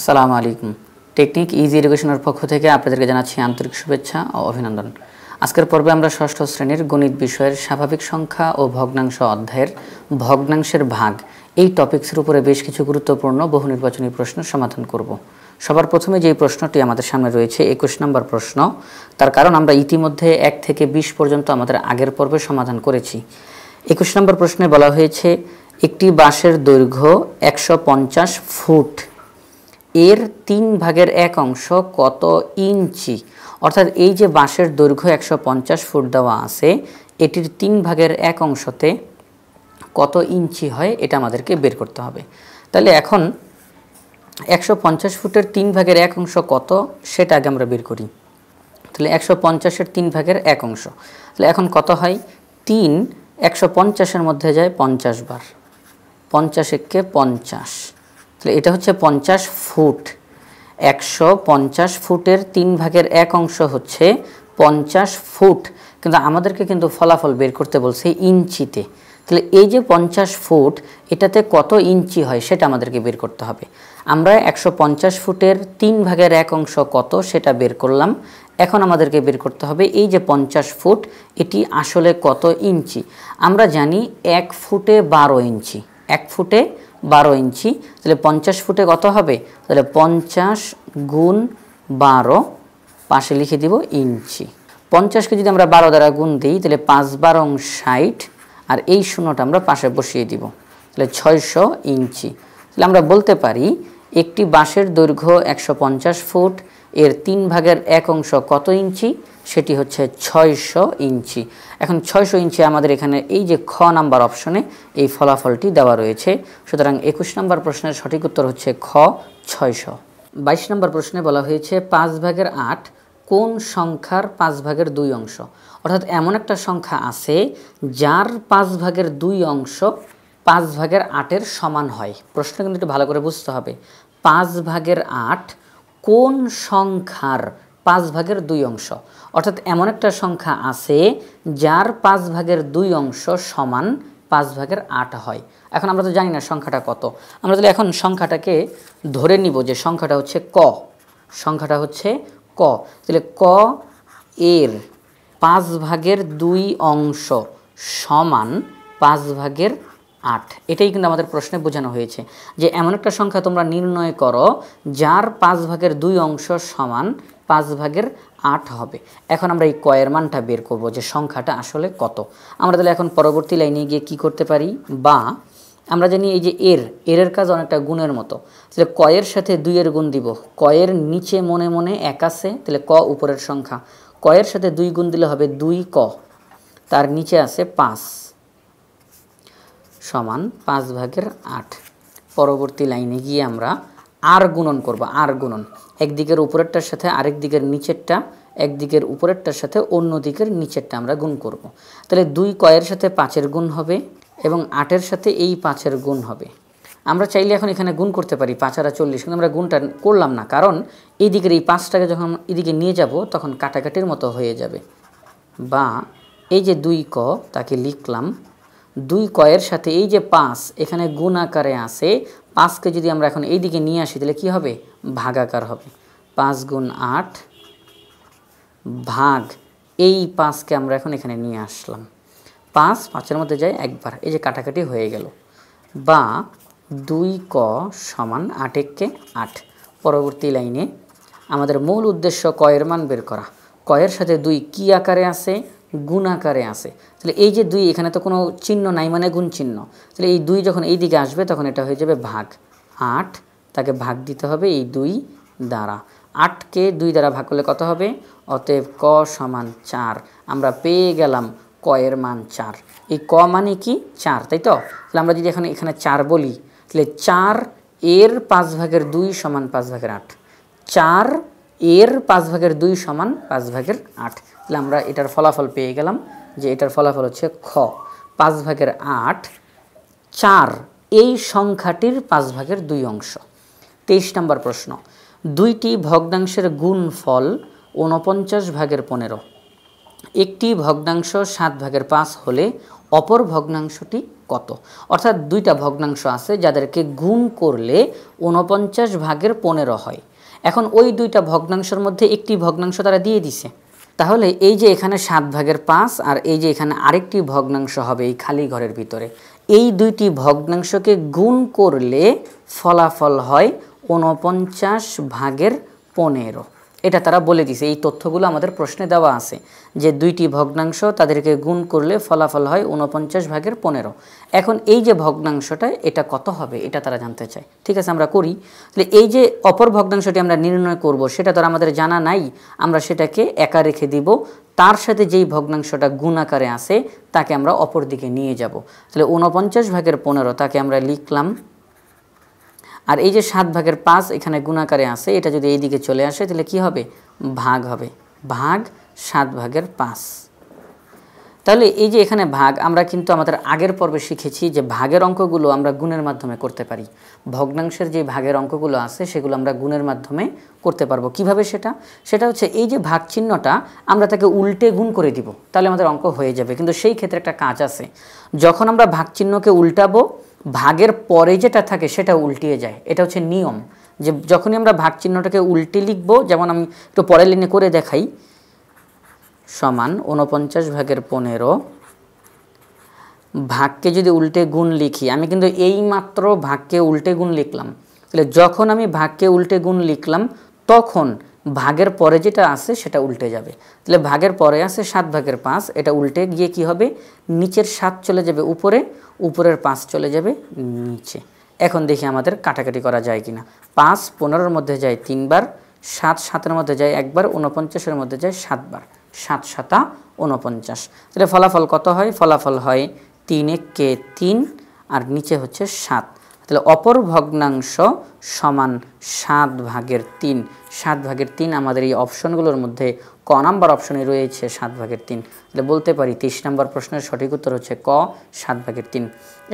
আসসালামু আলাইকুম। Technique easy এডুকেশনের পক্ষ থেকে আপনাদেরকে জানাচ্ছি আন্তরিক শুভেচ্ছা ও অভিনন্দন। আজকের পর্বে আমরা ষষ্ঠ শ্রেণীর গণিত বিষয়ের স্বাভাবিক সংখ্যা ও ভগ্নাংশ অধ্যায়ের ভগ্নাংশের ভাগ এই টপিকসের উপরে বেশ কিছু গুরুত্বপূর্ণ বহু নির্বাচনী প্রশ্ন সমাধান করব। সবার প্রথমে যেই প্রশ্নটি আমাদের সামনে রয়েছে 21 নম্বর প্রশ্ন। তার কারণ আমরা ইতিমধ্যে 1 থেকে 20 পর্যন্ত আমাদের আগের পর্বে সমাধান করেছি। 21 নম্বর প্রশ্নে বলা হয়েছে একটি বাঁশের দৈর্ঘ্য 150 ফুট, এর 3 ভাগের 1 অংশ কত ইঞ্চি? অর্থাৎ এই যে বাঁশের দৈর্ঘ্য 150 ফুট দেওয়া আছে, এটির 3 ভাগের 1 অংশতে কত ইঞ্চি হয় এটা আমাদেরকে বের করতে হবে। তাহলে এখন 150 ফুটের 3 ভাগের 1 অংশ কত সেটা আগে আমরা বের করি। তাহলে 150-এর 3 ভাগের 1 অংশ, তাহলে এখন কত হয়? 3 150-এর মধ্যে যায় 50 বার, 50 একে 50, তাহলে এটা হচ্ছে 50 ফুট। 150 ফুটের 3 ভাগের 1 অংশ হচ্ছে 50 ফুট, কিন্তু আমাদেরকে কিন্তু ফলাফল বের করতে বলছে ইঞ্চিতে। তাহলে এই যে 50 ফুট এটাতে কত ইঞ্চি হয় সেটা আমাদেরকে বের করতে হবে। আমরা 150 ফুটের 3 ভাগের 1 অংশ কত সেটা বের করলাম। এখন আমাদেরকে বের করতে হবে এই যে 50 ফুট এটি আসলে কত ইঞ্চি। আমরা জানি 1 ফুটে 12 ইঞ্চি, 1 ফুটে 12 ইঞ্চি। তাহলে 50 ফুটে কত হবে? তাহলে 50 গুণ 12, পাশে লিখে দিব ইঞ্চি। 50কে যদি আমরা 12 দ্বারা গুণ দিই তাহলে 5 12 60, আর এই শূন্যটা আমরা পাশে বসিয়ে দিব, তাহলে 600 ইঞ্চি। তাহলে আমরা বলতে পারি একটি বাঁশের দৈর্ঘ্য 150 ফুট, এর 3 ভাগের 1 অংশ কত ইঞ্চি? সেটি হচ্ছে 600 ইঞ্চি। এখন 600 ইঞ্চি আমাদের এখানে এই যে খ নাম্বার অপশনে এই ফলাফলটি দেওয়া রয়েছে। সুতরাং 21 নম্বর প্রশ্নের সঠিক উত্তর হচ্ছে খ 600। 22 নম্বর প্রশ্নে বলা হয়েছে 5 ভাগের 8 কোন সংখ্যার 5 ভাগের 2 অংশ? অর্থাৎ এমন একটা সংখ্যা আছে যার 5 ভাগের 2 অংশ 5 ভাগের 8-এর সমান হয়। প্রশ্ন কিন্তু একটু ভালো করে বুঝতে হবে। 5 ভাগের 8 কোন সংখ্যার 5 ভাগের 2 অংশ? অর্থাৎ এমন একটা সংখ্যা আছে যার 5 ভাগের 2 অংশ সমান 5 ভাগের 8 হয়। এখন আমরা তো জানি না সংখ্যাটা কত। আমরা তাহলে এখন সংখ্যাটাকে ধরে নিব যে সংখ্যাটা হচ্ছে ক, সংখ্যাটা হচ্ছে ক। তাহলে ক এর 5 ভাগের 2 অংশ সমান 5 ভাগের 8। এটাই কিন্তু আমাদের প্রশ্নে বোঝানো হয়েছে যে এমন একটা সংখ্যা তোমরা নির্ণয় করো যার 5 ভাগের 2 অংশ সমান 5 ভাগের 8 হবে। এখন আমরা এই কয়ের মানটা বের করব যে সংখ্যাটা আসলে কত। আমরা তাহলে এখন পরবর্তী লাইনে গিয়ে কি করতে পারি, বা আমরা জানি এই যে এর কাজ অনেকটা গুণের মতো। তাহলে কয়ের সাথে 2 এর গুণ দিব। কয়ের নিচে মনে মনে 1 আছে, তাহলে ক উপরের সংখ্যা, কয়ের সাথে 2 গুণ দিলে হবে 2 ক, তার নিচে আছে 5 সমান 5 ভাগের 8। পরবর্তী লাইনে গিয়ে আমরা আর গুণন করব। আর গুণন একদিকের উপরেরটার সাথে আরেক দিকের নিচেরটা, একদিকের উপরেরটার সাথে অন্য দিকের নিচেরটা আমরা গুণ করব। তাহলে 2 কয়ের সাথে 5-এর গুণ হবে এবং 8-এর সাথে এই 5-এর গুণ হবে। আমরা চাইলে এখন এখানে গুণ করতে পারি 5 আর 40, কিন্তু আমরা গুণটা করলাম না, কারণ এই দিকের এই 5টাকে যখন এদিকে নিয়ে যাব তখন কাটাকাটির মতো হয়ে যাবে। বা এই যে 2 ক তাকে লিখলাম 2 কয়ের সাথে এই যে 5 এখানে গুণ আকারে আছে, 5কে যদি আমরা এখন এই দিকে নিয়ে আসি তাহলে কি হবে? ভাগাকার হবে। 5 গুণ 8 ভাগ এই 5কে আমরা এখন এখানে নিয়ে আসলাম, 5 5-এর মধ্যে যায় একবার, এই যে কাটাকাটি হয়ে গেল। বা 2 ক সমান 8 একে 8। পরবর্তী লাইনে আমাদের মূল উদ্দেশ্য কয়ের মান বের করা। কয়ের সাথে 2 কি আকারে আছে? গুণ আকারে আছে। তাহলে এই যে 2 এখানে তো কোনো চিহ্ন নাই, মানে গুণ চিহ্ন। তাহলে এই 2 যখন এই দিকে আসবে তখন এটা হয়ে যাবে ভাগ। 8 তাকে ভাগ দিতে হবে এই 2 দ্বারা। 8কে 2 দ্বারা ভাগ করলে কত হবে? অতএব ক সমান 4। আমরা পেয়ে গেলাম কয়ের মান 4। এই ক মানে কি? 4, তাই তো? তাহলে আমরা যদি এখানে 4 বলি তাহলে 4 এর 5 ভাগের 2 সমান 5 ভাগের 8। 4 এর 5 ভাগের 2 সমান 5 ভাগের 8। তাহলে আমরা এটার ফলাফল পেয়ে গেলাম যে এটার ফলাফল হচ্ছে খ 5 ভাগের 8। 4 এই সংখ্যাটির 5 ভাগের 2 অংশ। 23 নম্বর প্রশ্ন, 2টি ভগ্নাংশের গুণফল 49 ভাগের 15। একটি ভগ্নাংশ 7 ভাগের 5 হলে অপর ভগ্নাংশটি কত। অর্থাৎ দুইটা ভগ্নাংশ আছে যাদেরকে গুণ করলে 49/15 হয়। এখন ওই দুইটা ভগ্নাংশের মধ্যে একটি ভগ্নাংশ তারা দিয়ে দিছে। তাহলে এই যে এখানে 7/5 আর এই যে এখানে আরেকটি ভগ্নাংশ হবে এই খালি ঘরের ভিতরে, এই দুইটি ভগ্নাংশকে গুণ করলে ফলাফল হয় 49/15। এটা তারা বলে দিছে। এই তথ্যগুলো আমাদের প্রশ্নে দেওয়া আছে যে দুইটি ভগ্নাংশ তাদেরকে গুণ করলে ফলাফল হয় 49/15। এখন এই যে ভগ্নাংশটা এটা কত হবে এটা তারা জানতে চায়। ঠিক আছে, আমরা করি। তাহলে এই যে অপর ভগ্নাংশটি আমরা নির্ণয় করব সেটা তো আমাদের জানা নাই, আমরা সেটাকে একা রেখে দিব। তার সাথে যেই ভগ্নাংশটা গুণ আকারে আছে তাকে আমরা অপর দিকে নিয়ে যাব। তাহলে 49/15 তাকে আমরা লিখলাম। আর এই যে 7/5 এখানে গুণাকারে আছে, এটা যদি এই দিকে চলে আসে তাহলে কি হবে? ভাগ হবে। ভাগ 7/5। তাহলে এই যে এখানে ভাগ, আমরা কিন্তু আমাদের আগের পর্বে শিখেছি যে ভাগের অঙ্কগুলো আমরা গুণের মাধ্যমে করতে পারি। ভগ্নাংশের যে ভাগের অঙ্কগুলো আছে সেগুলো আমরা গুণের মাধ্যমে করতে পারবো। কিভাবে সেটা হচ্ছে এই যে ভাগ চিহ্নটা আমরা তাকে উল্টে গুণ করে দিব, তাহলে আমাদের অঙ্ক হয়ে যাবে। কিন্তু সেই ক্ষেত্রে একটা কাজ আছে, যখন আমরা ভাগ চিহ্নকে উল্টাবো ভাগের পরে যেটা থাকে সেটা উল্টিয়ে যায়। এটা হচ্ছে নিয়ম, যে যখনই আমরা ভাগ চিহ্নটাকে উল্টে লিখবো, যেমন আমি একটু পরের লাইনে করে দেখাই, সমান 49/15 ভাগকে যদি উল্টে গুণ লিখি, আমি কিন্তু এই মাত্র ভাগকে উল্টে গুণ লিখলাম। তাহলে যখন আমি ভাগকে উল্টে গুণ লিখলাম তখন ভাগের পরে যেটা আছে সেটা উল্টে যাবে। তাহলে ভাগের পরে আছে 7/5, এটা উল্টে গিয়ে কি হবে? নিচের 7 চলে যাবে উপরে, উপরের 5 চলে যাবে নিচে। এখন দেখি আমাদের কাটাকাটি করা যায় কিনা। 5 15-এর মধ্যে যায় 3 বার, 7 7-এর মধ্যে যায় একবার, 49-এর মধ্যে যায় 7 বার, 7 7 49। তাহলে ফলাফল কত হয়? ফলাফল হয় 3 × 3 আর নিচে হচ্ছে 7। তাহলে অপর ভগ্নাংশ সমান 7/3। 7/3 আমাদের এই অপশনগুলোর মধ্যে ক নাম্বার অপশনে রয়েছে 7/3। তাহলে বলতে পারি 23 নম্বর প্রশ্নের সঠিক উত্তর হচ্ছে ক, 7/3।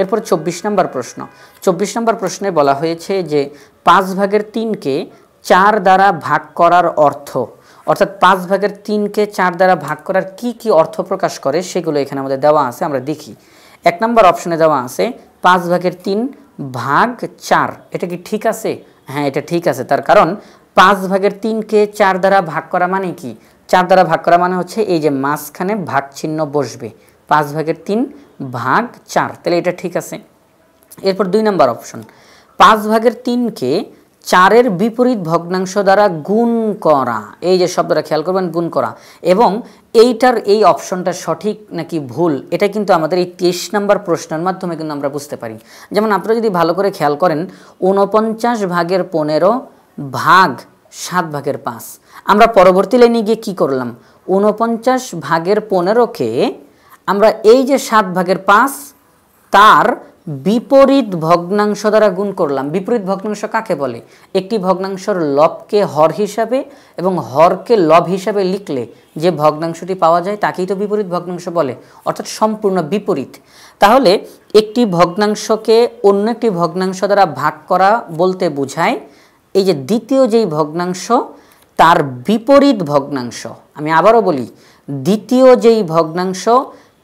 এরপর 24 নম্বর প্রশ্ন। 24 নম্বর প্রশ্নে বলা হয়েছে যে 5/3কে 4 দ্বারা ভাগ করার অর্থ, অর্থাৎ 5/3কে 4 দ্বারা ভাগ করার কি কি অর্থ প্রকাশ করে সেগুলো এখানে আমাদের দেওয়া আছে। আমরা দেখি। 1 নম্বর অপশনে দেওয়া আছে 5/3 ভাগ 4। এটা কি ঠিক আছে? হ্যাঁ, এটা ঠিক আছে। তার কারণ 5/3কে 4 দ্বারা ভাগ করা মানে কি? 4 দ্বারা ভাগ করা মানে হচ্ছে এই যে মাঝখানে ভাগ চিহ্ন বসবে, 5/3 ভাগ 4। তাহলে এটা ঠিক আছে। এরপর 2 নম্বর অপশন, 5/3কে 4-এর বিপরীত ভগ্নাংশ দ্বারা গুণ করা। এই যে শব্দটা খেয়াল করবেন, গুণ করা। এবং এইটার এই অপশনটা সঠিক নাকি ভুল এটা কিন্তু আমাদের এই 23 নম্বর প্রশ্নের মাধ্যমে কিন্তু আমরা বুঝতে পারি। যেমন আপনারা যদি ভালো করে খেয়াল করেন, 49/15 ভাগ 7/5। আমরা পরবর্তী লাইনে গিয়ে কী করলাম? 49/15কে আমরা এই যে 7/5 তার বিপরীত ভগ্নাংশ দ্বারা গুণ করলাম। বিপরীত ভগ্নাংশ কাকে বলে? একটি ভগ্নাংশের লবকে হর হিসাবে এবং হরকে লব হিসাবে লিখলে যে ভগ্নাংশটি পাওয়া যায় তাকেই তো বিপরীত ভগ্নাংশ বলে, অর্থাৎ সম্পূর্ণ বিপরীত। তাহলে একটি ভগ্নাংশকে অন্য একটি ভগ্নাংশ দ্বারা ভাগ করা বলতে বোঝায় এই যে দ্বিতীয় যেই ভগ্নাংশ তার বিপরীত ভগ্নাংশ। আমি আবারও বলি, দ্বিতীয় যেই ভগ্নাংশ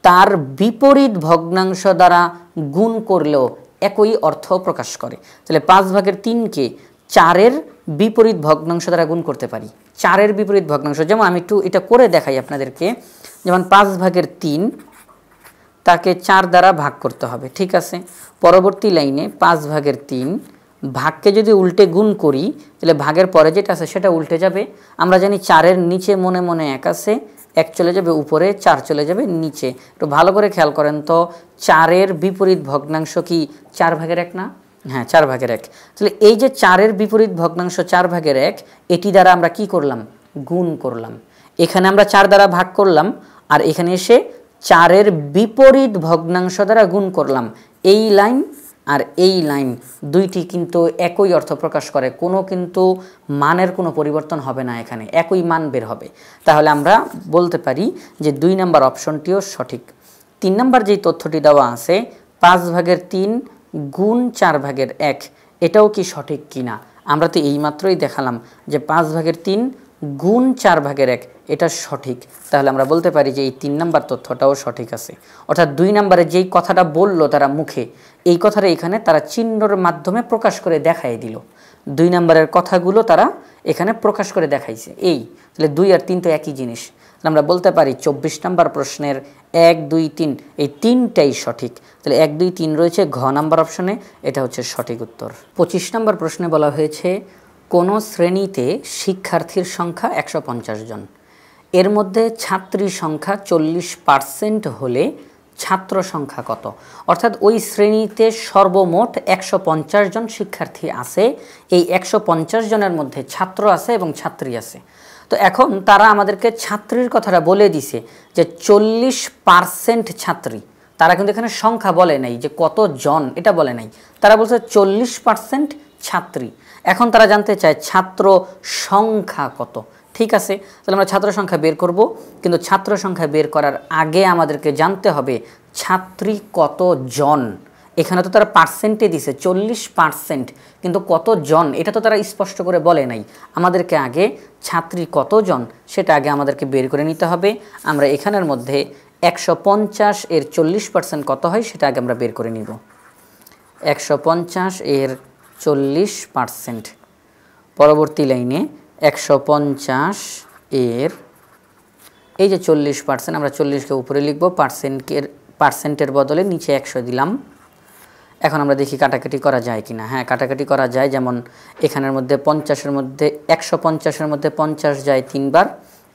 তার বিপরীত ভগ্নাংশ দ্বারা গুণ করলেও একই অর্থ প্রকাশ করে। তাহলে 5/3কে 4-এর বিপরীত ভগ্নাংশ দ্বারা গুণ করতে পারি। 4-এর বিপরীত ভগ্নাংশ, যেমন আমি একটু এটা করে দেখাই আপনাদেরকে। যেমন 5/3 তাকে 4 দ্বারা ভাগ করতে হবে, ঠিক আছে। পরবর্তী লাইনে 5/3 ভাগকে যদি উল্টে গুণ করি তাহলে ভাগের পরে যেটা আছে সেটা উল্টে যাবে। আমরা জানি 4-এর নিচে মনে মনে 1 আছে, 1 চলে যাবে উপরে, 4 চলে যাবে নিচে। একটু ভালো করে খেয়াল করেন তো, 4-এর বিপরীত ভগ্নাংশ কি 4/1 না? হ্যাঁ, 4/1। তাহলে এই যে 4-এর বিপরীত ভগ্নাংশ 4/1, এটি দ্বারা আমরা কি করলাম? গুণ করলাম। এখানে আমরা 4 দ্বারা ভাগ করলাম আর এখানে এসে 4-এর বিপরীত ভগ্নাংশ দ্বারা গুণ করলাম। এই লাইন আর এই লাইন দুইটি কিন্তু একই অর্থ প্রকাশ করে, কোনো কিন্তু মানের কোনো পরিবর্তন হবে না, এখানে একই মান বের হবে। তাহলে আমরা বলতে পারি যে 2 নম্বর অপশনটিও সঠিক। 3 নম্বর যেই তথ্যটি দেওয়া আছে 5/3 গুণ 4/1, এটাও কি সঠিক কিনা? আমরা তো এইমাত্রই দেখালাম যে 5/3 গুণ 4/1 এটা সঠিক, তাহলে আমরা বলতে পারি যে এই 3 নাম্বার তথ্যটাও সঠিক আছে। অর্থাৎ 2 নম্বরে যেই কথাটা বললো তারা মুখে, এই কথাটা এখানে তারা চিহ্নর মাধ্যমে প্রকাশ করে দেখাই দিল। 2 নম্বরের কথাগুলো তারা এখানে প্রকাশ করে দেখাইছে। এই তাহলে 2 আর 3 তো একই জিনিস। আমরা বলতে পারি 24 নম্বর প্রশ্নের 1, 2, 3 এই তিনটাই সঠিক। তাহলে 1, 2, 3 রয়েছে ঘ নাম্বার অপশনে, এটা হচ্ছে সঠিক উত্তর। 25 নম্বর প্রশ্নে বলা হয়েছে কোন শ্রেণীতে শিক্ষার্থীর সংখ্যা 150 জন, এর মধ্যে ছাত্রী সংখ্যা 40% হলে ছাত্র সংখ্যা কত? অর্থাৎ ওই শ্রেণীতে সর্বমোট 150 জন শিক্ষার্থী আছে, এই 150 জনের মধ্যে ছাত্র আছে এবং ছাত্রী আছে। তো এখন তারা আমাদেরকে ছাত্রীর কথাটা বলে দিছে যে 40% ছাত্রী, তারা কিন্তু এখানে সংখ্যা বলে নাই যে কত জন, এটা বলে নাই, তারা বলছে 40% ছাত্রী। এখন তারা জানতে চায় ছাত্র সংখ্যা কত। ঠিক আছে, তাহলে আমরা ছাত্র সংখ্যা বের করব, কিন্তু ছাত্র সংখ্যা বের করার আগে আমাদেরকে জানতে হবে ছাত্রী কত জন। এখানে তো তারা পার্সেন্টে দিছে 40%, কিন্তু কত জন এটা তো তারা স্পষ্ট করে বলে নাই। আমাদেরকে আগে ছাত্রী কত জন সেটা আগে আমাদেরকে বের করে নিতে হবে। আমরা এখানের মধ্যে 150 এর 40% কত হয় সেটা আগে আমরা বের করে নিব। 150 এর 40%, পরবর্তী লাইনে 150 এর এই যে 40%, আমরা 40কে উপরে লিখব, পার্সেন্টের বদলে নিচে 100 দিলাম। এখন আমরা দেখি কাটাকাটি করা যায় কিনা। হ্যাঁ, কাটাকাটি করা যায়। যেমন এখানের মধ্যে 50-এর মধ্যে 150-এর মধ্যে 50 যায় 3 বার,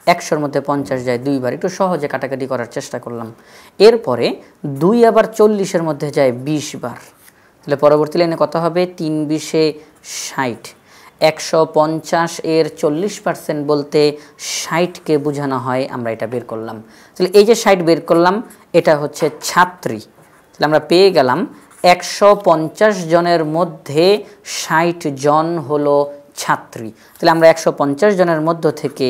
100-এর মধ্যে 50 যায় 2 বার। একটু সহজে কাটাকাটি করার চেষ্টা করলাম। এরপরে 2 আবার 40-এর মধ্যে যায় 20 বার। তাহলে পরবর্তী লাইনে কত হবে? 3 20-এ 60। 150 এর 40% বলতে 60কে বোঝানো হয়, আমরা এটা বের করলাম। তাহলে এই যে 60 বের করলাম, এটা হচ্ছে ছাত্রী। তাহলে আমরা পেয়ে গেলাম 150 জনের মধ্যে 60 জন হলো ছাত্রী। তাহলে আমরা 150 জনের মধ্য থেকে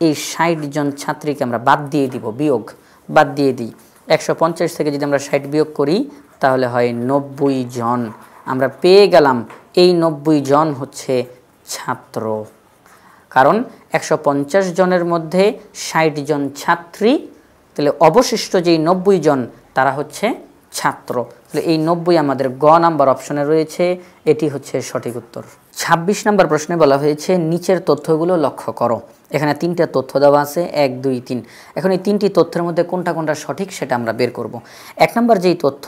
এই 60 জন ছাত্রীকে আমরা বাদ দিয়ে দিব, বিয়োগ বাদ দিয়ে দিই। 150 থেকে যদি আমরা 60 বিয়োগ করি তাহলে হয় 90 জন। আমরা পেয়ে গেলাম এই 90 জন হচ্ছে ছাত্র, কারণ 150 জনের মধ্যে 60 জন ছাত্রী, তাহলে অবশিষ্ট যেই 90 জন তারা হচ্ছে ছাত্র। তাহলে এই 90 আমাদের গ নাম্বার অপশনে রয়েছে, এটি হচ্ছে সঠিক উত্তর। 26 নম্বর প্রশ্নে বলা হয়েছে নিচের তথ্যগুলো লক্ষ্য করো। এখানে 3টা তথ্য দেওয়া আছে, 1, 2, 3। এখন এই 3টি তথ্যের মধ্যে কোনটা কোনটা সঠিক সেটা আমরা বের করব। 1 নম্বর যেই তথ্য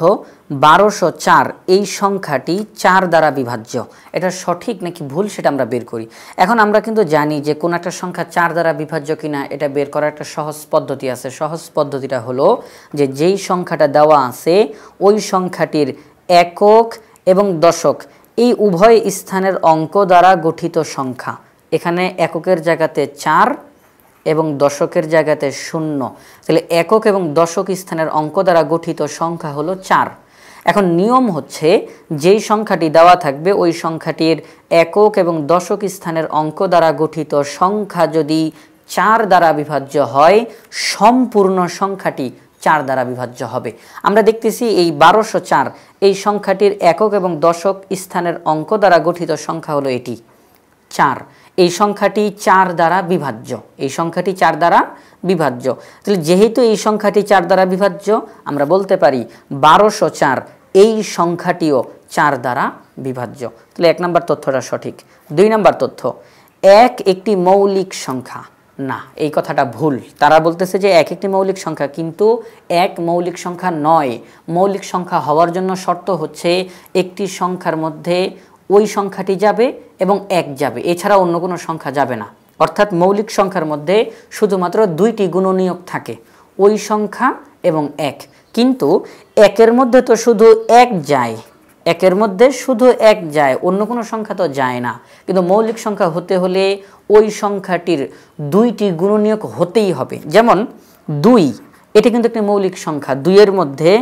1204 এই সংখ্যাটি 4 দ্বারা বিভাজ্য, এটা সঠিক নাকি ভুল সেটা আমরা বের করি। এখন আমরা কিন্তু জানি যে কোন একটা সংখ্যা 4 দ্বারা বিভাজ্য কিনা এটা বের করার একটা সহজ পদ্ধতি আছে। সহজ পদ্ধতিটা হলো যে যেই সংখ্যাটা দেওয়া আছে ওই সংখ্যাটির একক এবং দশক এই উভয় স্থানের অঙ্ক দ্বারা গঠিত সংখ্যা। এখানে এককের জায়গাতে 4 এবং দশকের জায়গাতে 0। তাহলে একক এবং দশক স্থানের অঙ্ক দ্বারা গঠিত সংখ্যা হলো 4। এখন নিয়ম হচ্ছে যেই সংখ্যাটি দেওয়া থাকবে ওই সংখ্যাটির একক এবং দশক স্থানের অঙ্ক দ্বারা গঠিত সংখ্যা যদি 4 দ্বারা বিভাজ্য হয়, সম্পূর্ণ সংখ্যাটি 4 দ্বারা বিভাজ্য হবে। আমরা দেখতেছি এই 1204 এই সংখ্যাটির একক এবং দশক স্থানের অঙ্ক দ্বারা গঠিত সংখ্যা হলো এটি 4। এই সংখ্যাটি 4 দ্বারা বিভাজ্য, এই সংখ্যাটি 4 দ্বারা বিভাজ্য। তাহলে যেহেতু এই সংখ্যাটি 4 দ্বারা বিভাজ্য, আমরা বলতে পারি 1204 এই সংখ্যাটিও 4 দ্বারা বিভাজ্য। তাহলে 1 নম্বর তথ্যটা সঠিক। 2 নম্বর তথ্য 1 একটি মৌলিক সংখ্যা, না, এই কথাটা ভুল। তারা বলতেছে যে 1 একটি মৌলিক সংখ্যা, কিন্তু 1 মৌলিক সংখ্যা নয়। মৌলিক সংখ্যা হওয়ার জন্য শর্ত হচ্ছে একটি সংখ্যার মধ্যে ওই সংখ্যাটি যাবে এবং 1 যাবে, এছাড়া অন্য কোনো সংখ্যা যাবে না। অর্থাৎ মৌলিক সংখ্যার মধ্যে শুধুমাত্র 2টি গুণনীয়ক থাকে, ওই সংখ্যা এবং 1। কিন্তু 1-এর মধ্যে তো শুধু 1 যায়, 1-এর মধ্যে শুধু 1 যায়, অন্য কোনো সংখ্যা তো যায় না। কিন্তু মৌলিক সংখ্যা হতে হলে ওই সংখ্যাটির 2টি গুণনীয়ক হতেই হবে। যেমন 2, এটি কিন্তু একটি মৌলিক সংখ্যা, 2-এর মধ্যে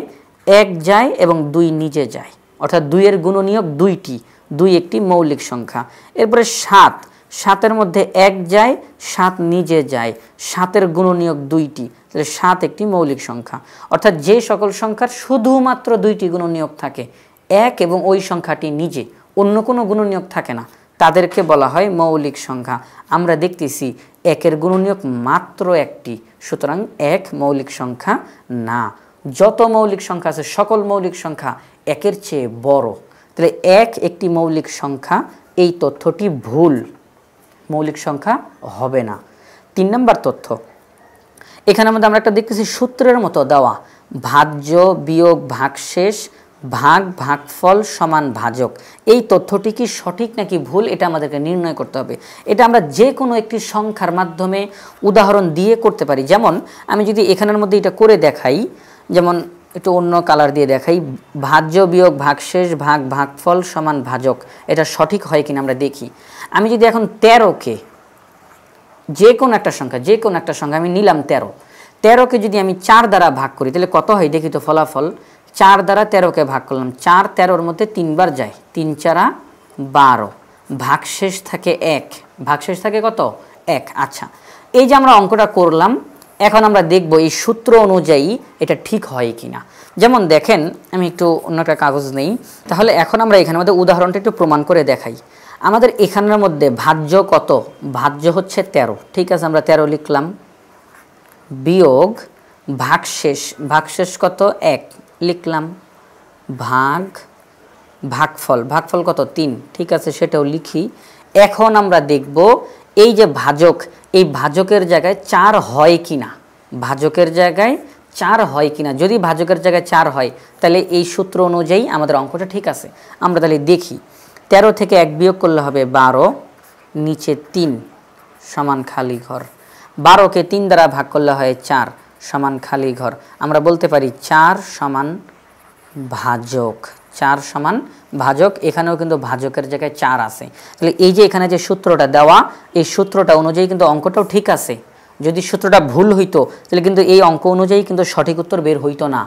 1 যায় এবং 2 নিজে যায়, অর্থাৎ 2-এর গুণনীয়ক 2টি, 2 একটি মৌলিক সংখ্যা। এরপরে 7, 7-এর মধ্যে 1 যায়, 7 নিজে যায়, 7-এর গুণনীয়ক 2টি, তাহলে 7 একটি মৌলিক সংখ্যা। অর্থাৎ যে সকল সংখ্যার শুধুমাত্র 2টি গুণনীয়ক থাকে, 1 এবং ওই সংখ্যাটি নিজে, অন্য কোনো গুণনীয়ক থাকে না, তাদেরকে বলা হয় মৌলিক সংখ্যা। আমরা দেখতেছি একের গুণনীয়ক মাত্র একটি, সুতরাং এক মৌলিক সংখ্যা না। যত মৌলিক সংখ্যা আছে সকল মৌলিক সংখ্যা একের চেয়ে বড়, তাহলে এক একটি মৌলিক সংখ্যা, এই তথ্যটি ভুল, মৌলিক সংখ্যা হবে না। 3 নম্বর তথ্য, এখানের মধ্যে আমরা একটা দেখতেছি সূত্রের মতো দেওয়া, ভাজ্য বিয়োগ ভাগশেষ ভাগ ভাগফল সমান ভাজক। এই তথ্যটি কি সঠিক নাকি ভুল এটা আমাদেরকে নির্ণয় করতে হবে। এটা আমরা যে কোনো একটি সংখ্যার মাধ্যমে উদাহরণ দিয়ে করতে পারি। যেমন আমি যদি এখানের মধ্যে এটা করে দেখাই, যেমন একটু অন্য কালার দিয়ে দেখাই, ভাজ্য বিয়োগ ভাগশেষ ভাগ ভাগফল সমান ভাজক, এটা সঠিক হয় কিনা আমরা দেখি। আমি যদি এখন 13কে যে কোনো একটা সংখ্যা আমি নিলাম 13কে যদি আমি 4 দ্বারা ভাগ করি তাহলে কত হয় দেখি তো ফলাফল। 4 দ্বারা 13কে ভাগ করলাম, 4 13-র মধ্যে 3 বার যায়, 3 4 12, ভাগশেষ থাকে 1, ভাগশেষ থাকে কত 1। আচ্ছা, এই যে আমরা অঙ্কটা করলাম, এখন আমরা দেখব এই সূত্র অনুযায়ী এটা ঠিক হয় কিনা। যেমন দেখেন আমি একটু অন্য একটা কাগজ নেই, তাহলে এখন আমরা এখানের মধ্যে উদাহরণটা একটু প্রমাণ করে দেখাই। আমাদের এখানের মধ্যে ভাজ্য কত, ভাজ্য হচ্ছে 13, ঠিক আছে আমরা 13 লিখলাম, বিয়োগ ভাগশেষ, ভাগশেষ কত 1 লিখলাম, ভাগ ভাগফল, ভাগফল কত 3, ঠিক আছে সেটাও লিখি। এখন আমরা দেখব এই যে ভাজক, এই ভাজকের জায়গায় 4 হয় কিনা, ভাজকের জায়গায় 4 হয় কিনা। যদি ভাজকের জায়গায় 4 হয় তাহলে এই সূত্র অনুযায়ী আমাদের অঙ্কটা ঠিক আছে। আমরা তাহলে দেখি, 13 থেকে 1 বিয়োগ করলে হবে 12, নিচে 3 সমান খালি ঘর, 12কে 3 দ্বারা ভাগ করলে হয় 4 সমান খালি ঘর। আমরা বলতে পারি 4 সমান ভাজক, 4 সমান ভাজক। এখানেও কিন্তু ভাজকের জায়গায় 4 আছে। তাহলে এই যে এখানে যে সূত্রটা দেওয়া, এই সূত্রটা অনুযায়ী কিন্তু অঙ্কটাও ঠিক আছে। যদি সূত্রটা ভুল হইতো তাহলে কিন্তু এই অঙ্ক অনুযায়ী কিন্তু সঠিক উত্তর বের হইতো না,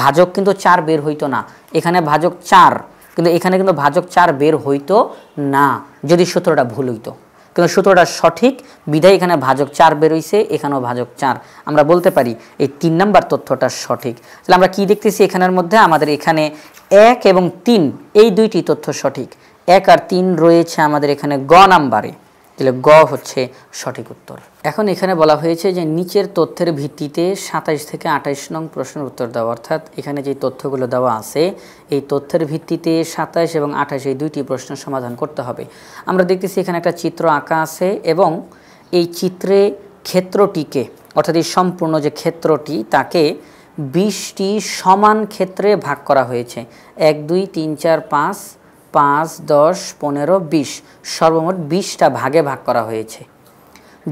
ভাজক কিন্তু 4 বের হইতো না। এখানে ভাজক 4, কিন্তু এখানে কিন্তু ভাজক 4 বের হইতো না যদি সূত্রটা ভুল হইতো, কিন্তু সূত্রটা সঠিক বিধায় এখানে ভাজক 4 বের হইছে, এখানেও ভাজক 4। আমরা বলতে পারি এই 3 নম্বর তথ্যটা সঠিক। তাহলে আমরা কি দেখতেছি এখানের মধ্যে, আমাদের এখানে 1 এবং 3 এই দুইটি তথ্য সঠিক, 1 আর 3 রয়েছে আমাদের এখানে গ নাম্বারে, তাহলে গ হচ্ছে সঠিক উত্তর। এখন এখানে বলা হয়েছে যে নিচের তথ্যের ভিত্তিতে 27 থেকে 28 নং প্রশ্নের উত্তর দাও, অর্থাৎ এখানে যে তথ্যগুলো দেওয়া আছে এই তথ্যের ভিত্তিতে 27 এবং 28 এই দুইটি প্রশ্নের সমাধান করতে হবে। আমরা দেখতেছি এখানে একটা চিত্র আঁকা আছে এবং এই চিত্রে ক্ষেত্রটিকে, অর্থাৎ এই সম্পূর্ণ যে ক্ষেত্রটি তাকে 20টি সমান ক্ষেত্রে ভাগ করা হয়েছে। 1 2 3 4 5 5 10 15 20, সর্বমোট 20টা ভাগে ভাগ করা হয়েছে,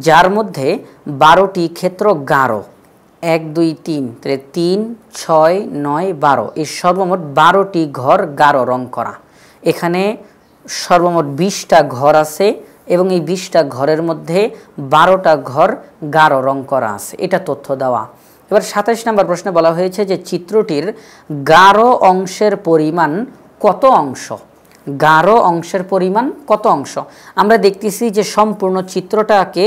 যার মধ্যে 12টি ক্ষেত্র গাঢ়, 1 2 3, তাহলে 3 6 9 12, এই সর্বমোট 12টি ঘর গাঢ় রং করা। এখানে সর্বমোট 20টা ঘর আছে এবং এই 20টা ঘরের মধ্যে 12টা ঘর গাঢ় রং করা আছে, এটা তথ্য দেওয়া। এবার 27 নম্বর প্রশ্নে বলা হয়েছে যে চিত্রটির গাঢ় অংশের পরিমাণ কত অংশ, গাঢ় অংশের পরিমাণ কত অংশ। আমরা দেখতেছি যে সম্পূর্ণ চিত্রটাকে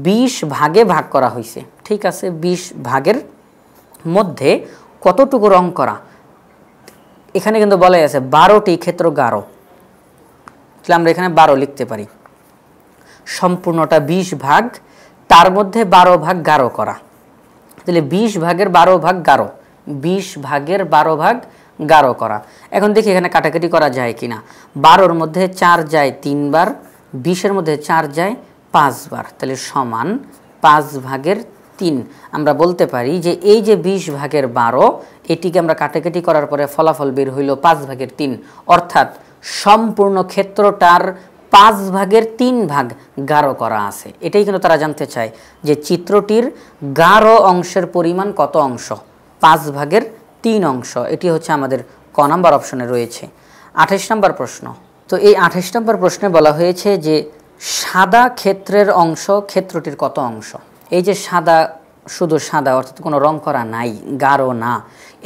20 ভাগে ভাগ করা হয়েছে, ঠিক আছে, 20 ভাগের মধ্যে কতটুকু রং করা, এখানে কিন্তু বলা আছে 12টি ক্ষেত্র গাঢ়, তাহলে আমরা এখানে 12 লিখতে পারি। সম্পূর্ণটা 20 ভাগ, তার মধ্যে 12 ভাগ গাঢ় করা, তাহলে 20 ভাগের 12 ভাগ গাঢ়, 20 ভাগের 12 ভাগ গাঢ় করা। এখন দেখি এখানে কাটাকাটি করা যায় কিনা। 12-র মধ্যে 4 যায় 3 বার, 20-এর মধ্যে 4 যায় 5 বার, তাহলে সমান 5 ভাগের 3। আমরা বলতে পারি যে এই যে 20 ভাগের 12, এটিকে আমরা কাটাকাটি করার পরে ফলাফল বের হইল 5 ভাগের 3, অর্থাৎ সম্পূর্ণ ক্ষেত্রটার 5 ভাগের 3 ভাগ গাঢ় করা আছে। এটাই কিন্তু তারা জানতে চায় যে চিত্রটির গাঢ় অংশের পরিমাণ কত অংশ, 5 ভাগের 3 অংশ। এটি হচ্ছে আমাদের ক নাম্বার অপশনে রয়েছে। 28 নম্বর প্রশ্ন, তো এই 28 নম্বর প্রশ্নে বলা হয়েছে যে সাদা ক্ষেত্রের অংশ ক্ষেত্রটির কত অংশ। এই যে সাদা, শুধু সাদা অর্থাৎ কোনো রং করা নাই, গাঢ় না,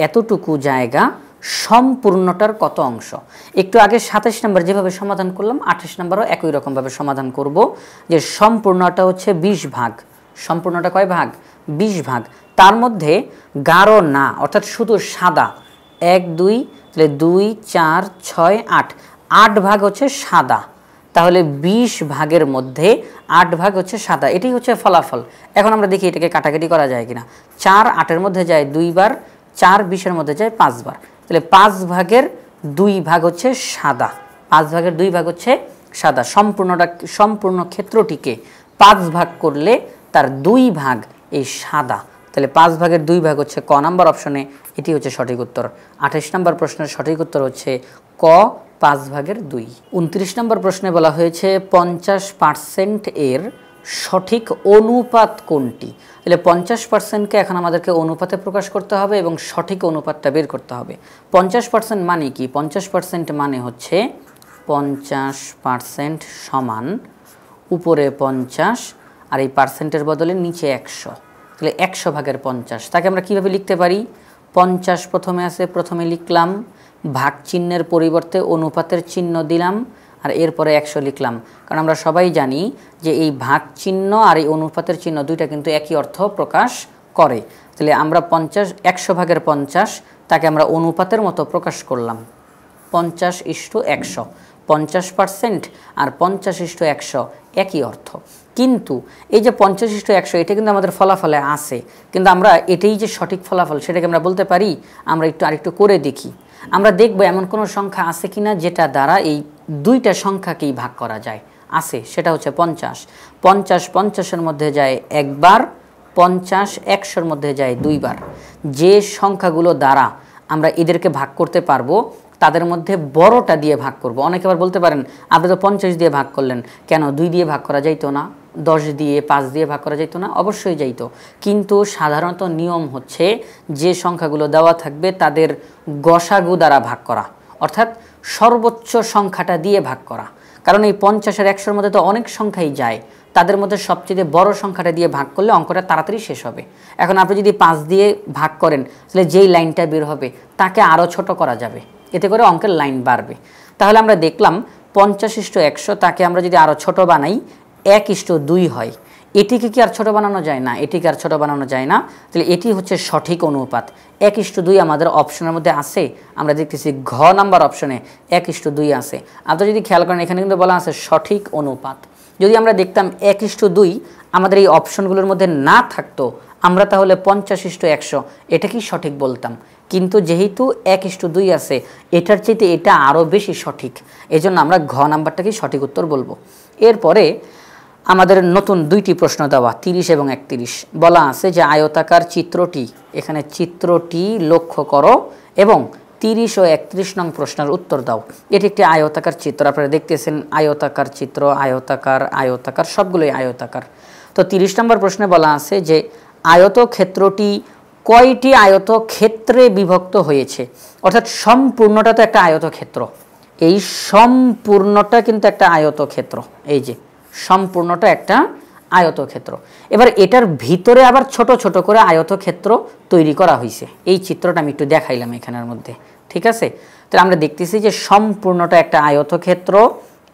এতটুকু জায়গা সম্পূর্ণটার কত অংশ। একটু আগে 27 নম্বর যেভাবে সমাধান করলাম 28 নম্বরও একই রকমভাবে সমাধান করব, যে সম্পূর্ণটা হচ্ছে 20 ভাগ, সম্পূর্ণটা কয় ভাগ 20 ভাগ, তার মধ্যে গাঢ় না অর্থাৎ শুধু সাদা 1 2, তাহলে 2 4 6 8, 8 ভাগ হচ্ছে সাদা, তাহলে 20 ভাগের মধ্যে 8 ভাগ হচ্ছে সাদা, এটাই হচ্ছে ফলাফল। এখন আমরা দেখি এটাকে কাটাকাটি করা যায় কিনা। 4 8-এর মধ্যে যায় 2 বার, 4 20-এর মধ্যে যায় 5 বার, তাহলে 5 ভাগের 2 ভাগ হচ্ছে সাদা, 5 ভাগের 2 ভাগ হচ্ছে সাদা। সম্পূর্ণ ক্ষেত্রটিকে 5 ভাগ করলে তার 2 ভাগ এই সাদা, তাহলে 5 ভাগের 2 ভাগ হচ্ছে ক নাম্বার অপশনে, এটি হচ্ছে সঠিক উত্তর। 28 নম্বর প্রশ্নের সঠিক উত্তর হচ্ছে ক 5 ভাগের 2। 29 নম্বর প্রশ্নে বলা হয়েছে 50% এর সঠিক অনুপাত কোনটি। তাহলে 50%কে এখন আমাদেরকে অনুপাতে প্রকাশ করতে হবে এবং সঠিক অনুপাতটা বের করতে হবে। 50% মানে কি? 50% মানে হচ্ছে 50% সমান উপরে 50 আর এই পার্সেন্টের বদলে নিচে 100, তাহলে 100 ভাগের 50। তাকে আমরা কিভাবে লিখতে পারি? 50 প্রথমে আছে, প্রথমে লিখলাম, ভাগ চিহ্নের পরিবর্তে অনুপাতের চিহ্ন দিলাম, আর এরপরে 100 লিখলাম। কারণ আমরা সবাই জানি যে এই ভাগ চিহ্ন আর এই অনুপাতের চিহ্ন দুইটা কিন্তু একই অর্থ প্রকাশ করে। তাহলে আমরা 100 ভাগের 50 তাকে আমরা অনুপাতের মতো প্রকাশ করলাম, 50:100। 50% আর 50:100 একই অর্থ। কিন্তু এই যে 50:100 এটা কিন্তু আমাদের ফলাফলে আছে, কিন্তু আমরা এটাই যে সঠিক ফলাফল সেটাকে আমরা বলতে পারি? আমরা আরেকটু করে দেখি। আমরা দেখব এমন কোনো সংখ্যা আছে কিনা যেটা দ্বারা এই দুইটা সংখ্যাকেই ভাগ করা যায়। আছে, সেটা হচ্ছে 50। 50 50-এর মধ্যে যায় একবার, 50 100-এর মধ্যে যায় 2 বার। যে সংখ্যাগুলো দ্বারা আমরা এদেরকে ভাগ করতে পারবো তাদের মধ্যে বড়টা দিয়ে ভাগ করব। অনেকে আবার বলতে পারেন আপনি তো 50 দিয়ে ভাগ করলেন, কেন 2 দিয়ে ভাগ করা যাইতো না? 10 দিয়ে 5 দিয়ে ভাগ করা যাইতো না? অবশ্যই যাইতো, কিন্তু সাধারণত নিয়ম হচ্ছে যে সংখ্যাগুলো দেওয়া থাকবে তাদের গসাগু দ্বারা ভাগ করা, অর্থাৎ সর্বোচ্চ সংখ্যাটা দিয়ে ভাগ করা। কারণ এই 50 আর 100-এর মধ্যে তো অনেক সংখ্যাই যায়, তাদের মধ্যে সবচেয়ে বড় সংখ্যাটা দিয়ে ভাগ করলে অঙ্কটা তাড়াতাড়ি শেষ হবে। এখন আপনি যদি 5 দিয়ে ভাগ করেন তাহলে যেই লাইনটা বের হবে তাকে আরও ছোট করা যাবে, এতে করে অঙ্কের লাইন বাড়বে। তাহলে আমরা দেখলাম 50:100 তাকে আমরা যদি আরও ছোট বানাই 1:2 হয়। এটিকে কি আর ছোট বানানো যায় না? এটিকে আর ছোট বানানো যায় না। তাহলে এটি হচ্ছে সঠিক অনুপাত। 1:2 আমাদের অপশনের মধ্যে আছে, আমরা দেখতেছি ঘ নাম্বার অপশনে 1:2 আছে। আপনারা যদি খেয়াল করেন এখানে কিন্তু বলা আছে সঠিক অনুপাত। যদি আমরা দেখতাম 1:2 আমাদের এই অপশনগুলোর মধ্যে না থাকতো, আমরা তাহলে 50:100 এটাকেই সঠিক বলতাম। কিন্তু যেহেতু 1:2 আছে, এটার চাইতে এটা আরও বেশি সঠিক, এজন্য আমরা ঘ নাম্বারটাকেই সঠিক উত্তর বলবো। এরপরে আমাদের নতুন 2টি প্রশ্ন দেওয়া 30 এবং 31। বলা আছে যে আয়তাকার চিত্রটি, এখানে চিত্রটি লক্ষ্য করো এবং 30 ও 31 নং প্রশ্নের উত্তর দাও। এটি একটি আয়তাকার চিত্র, আপনারা দেখতেছেন আয়তাকার চিত্র, আয়তাকার আয়তাকার সবগুলোই আয়তাকার। তো 30 নম্বর প্রশ্নে বলা আছে যে আয়তক্ষেত্রটি কয়টি আয়তক্ষেত্রে বিভক্ত হয়েছে। অর্থাৎ সম্পূর্ণটা তো একটা আয়তক্ষেত্র, এই সম্পূর্ণটা কিন্তু একটা আয়তক্ষেত্র, এই যে সম্পূর্ণটা একটা আয়তক্ষেত্র। এবার এটার ভিতরে আবার ছোট ছোট করে আয়তক্ষেত্র তৈরি করা হয়েছে। এই চিত্রটা আমি একটু দেখাইলাম এখানের মধ্যে, ঠিক আছে? তাহলে আমরা দেখতেছি যে সম্পূর্ণটা একটা আয়তক্ষেত্র,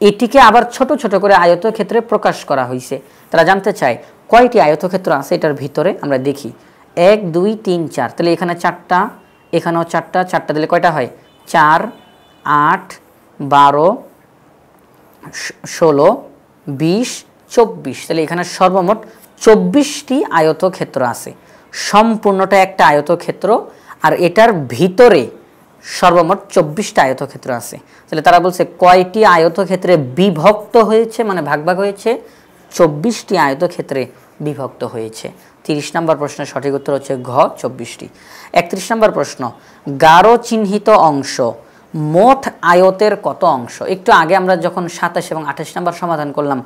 এটিকে আবার ছোট ছোট করে আয়তক্ষেত্রে প্রকাশ করা হয়েছে। তারা জানতে চায় কয়টি আয়তক্ষেত্র আছে এটার ভিতরে। আমরা দেখি 1 2 3 4, তাহলে এখানে 4টা, এখানেও 4টা, 4টা দিলে কয়টা হয়? 4 8 12 16 20 24, তাহলে এখানে সর্বমোট 24টি আয়তক্ষেত্র আছে। সম্পূর্ণটা একটা আয়তক্ষেত্র আর এটার ভিতরে সর্বমোট 24টা আয়তক্ষেত্র আছে। তাহলে তারা বলছে কয়টি আয়তক্ষেত্রে বিভক্ত হয়েছে, মানে ভাগ ভাগ হয়েছে? 24টি আয়তক্ষেত্রে বিভক্ত হয়েছে। 30 নম্বর প্রশ্নের সঠিক উত্তর হচ্ছে ঘ 24টি। 31 নম্বর প্রশ্ন, গারো চিহ্নিত অংশ মোট আয়তের কত অংশ? একটু আগে আমরা যখন 27 এবং 28 নম্বর সমাধান করলাম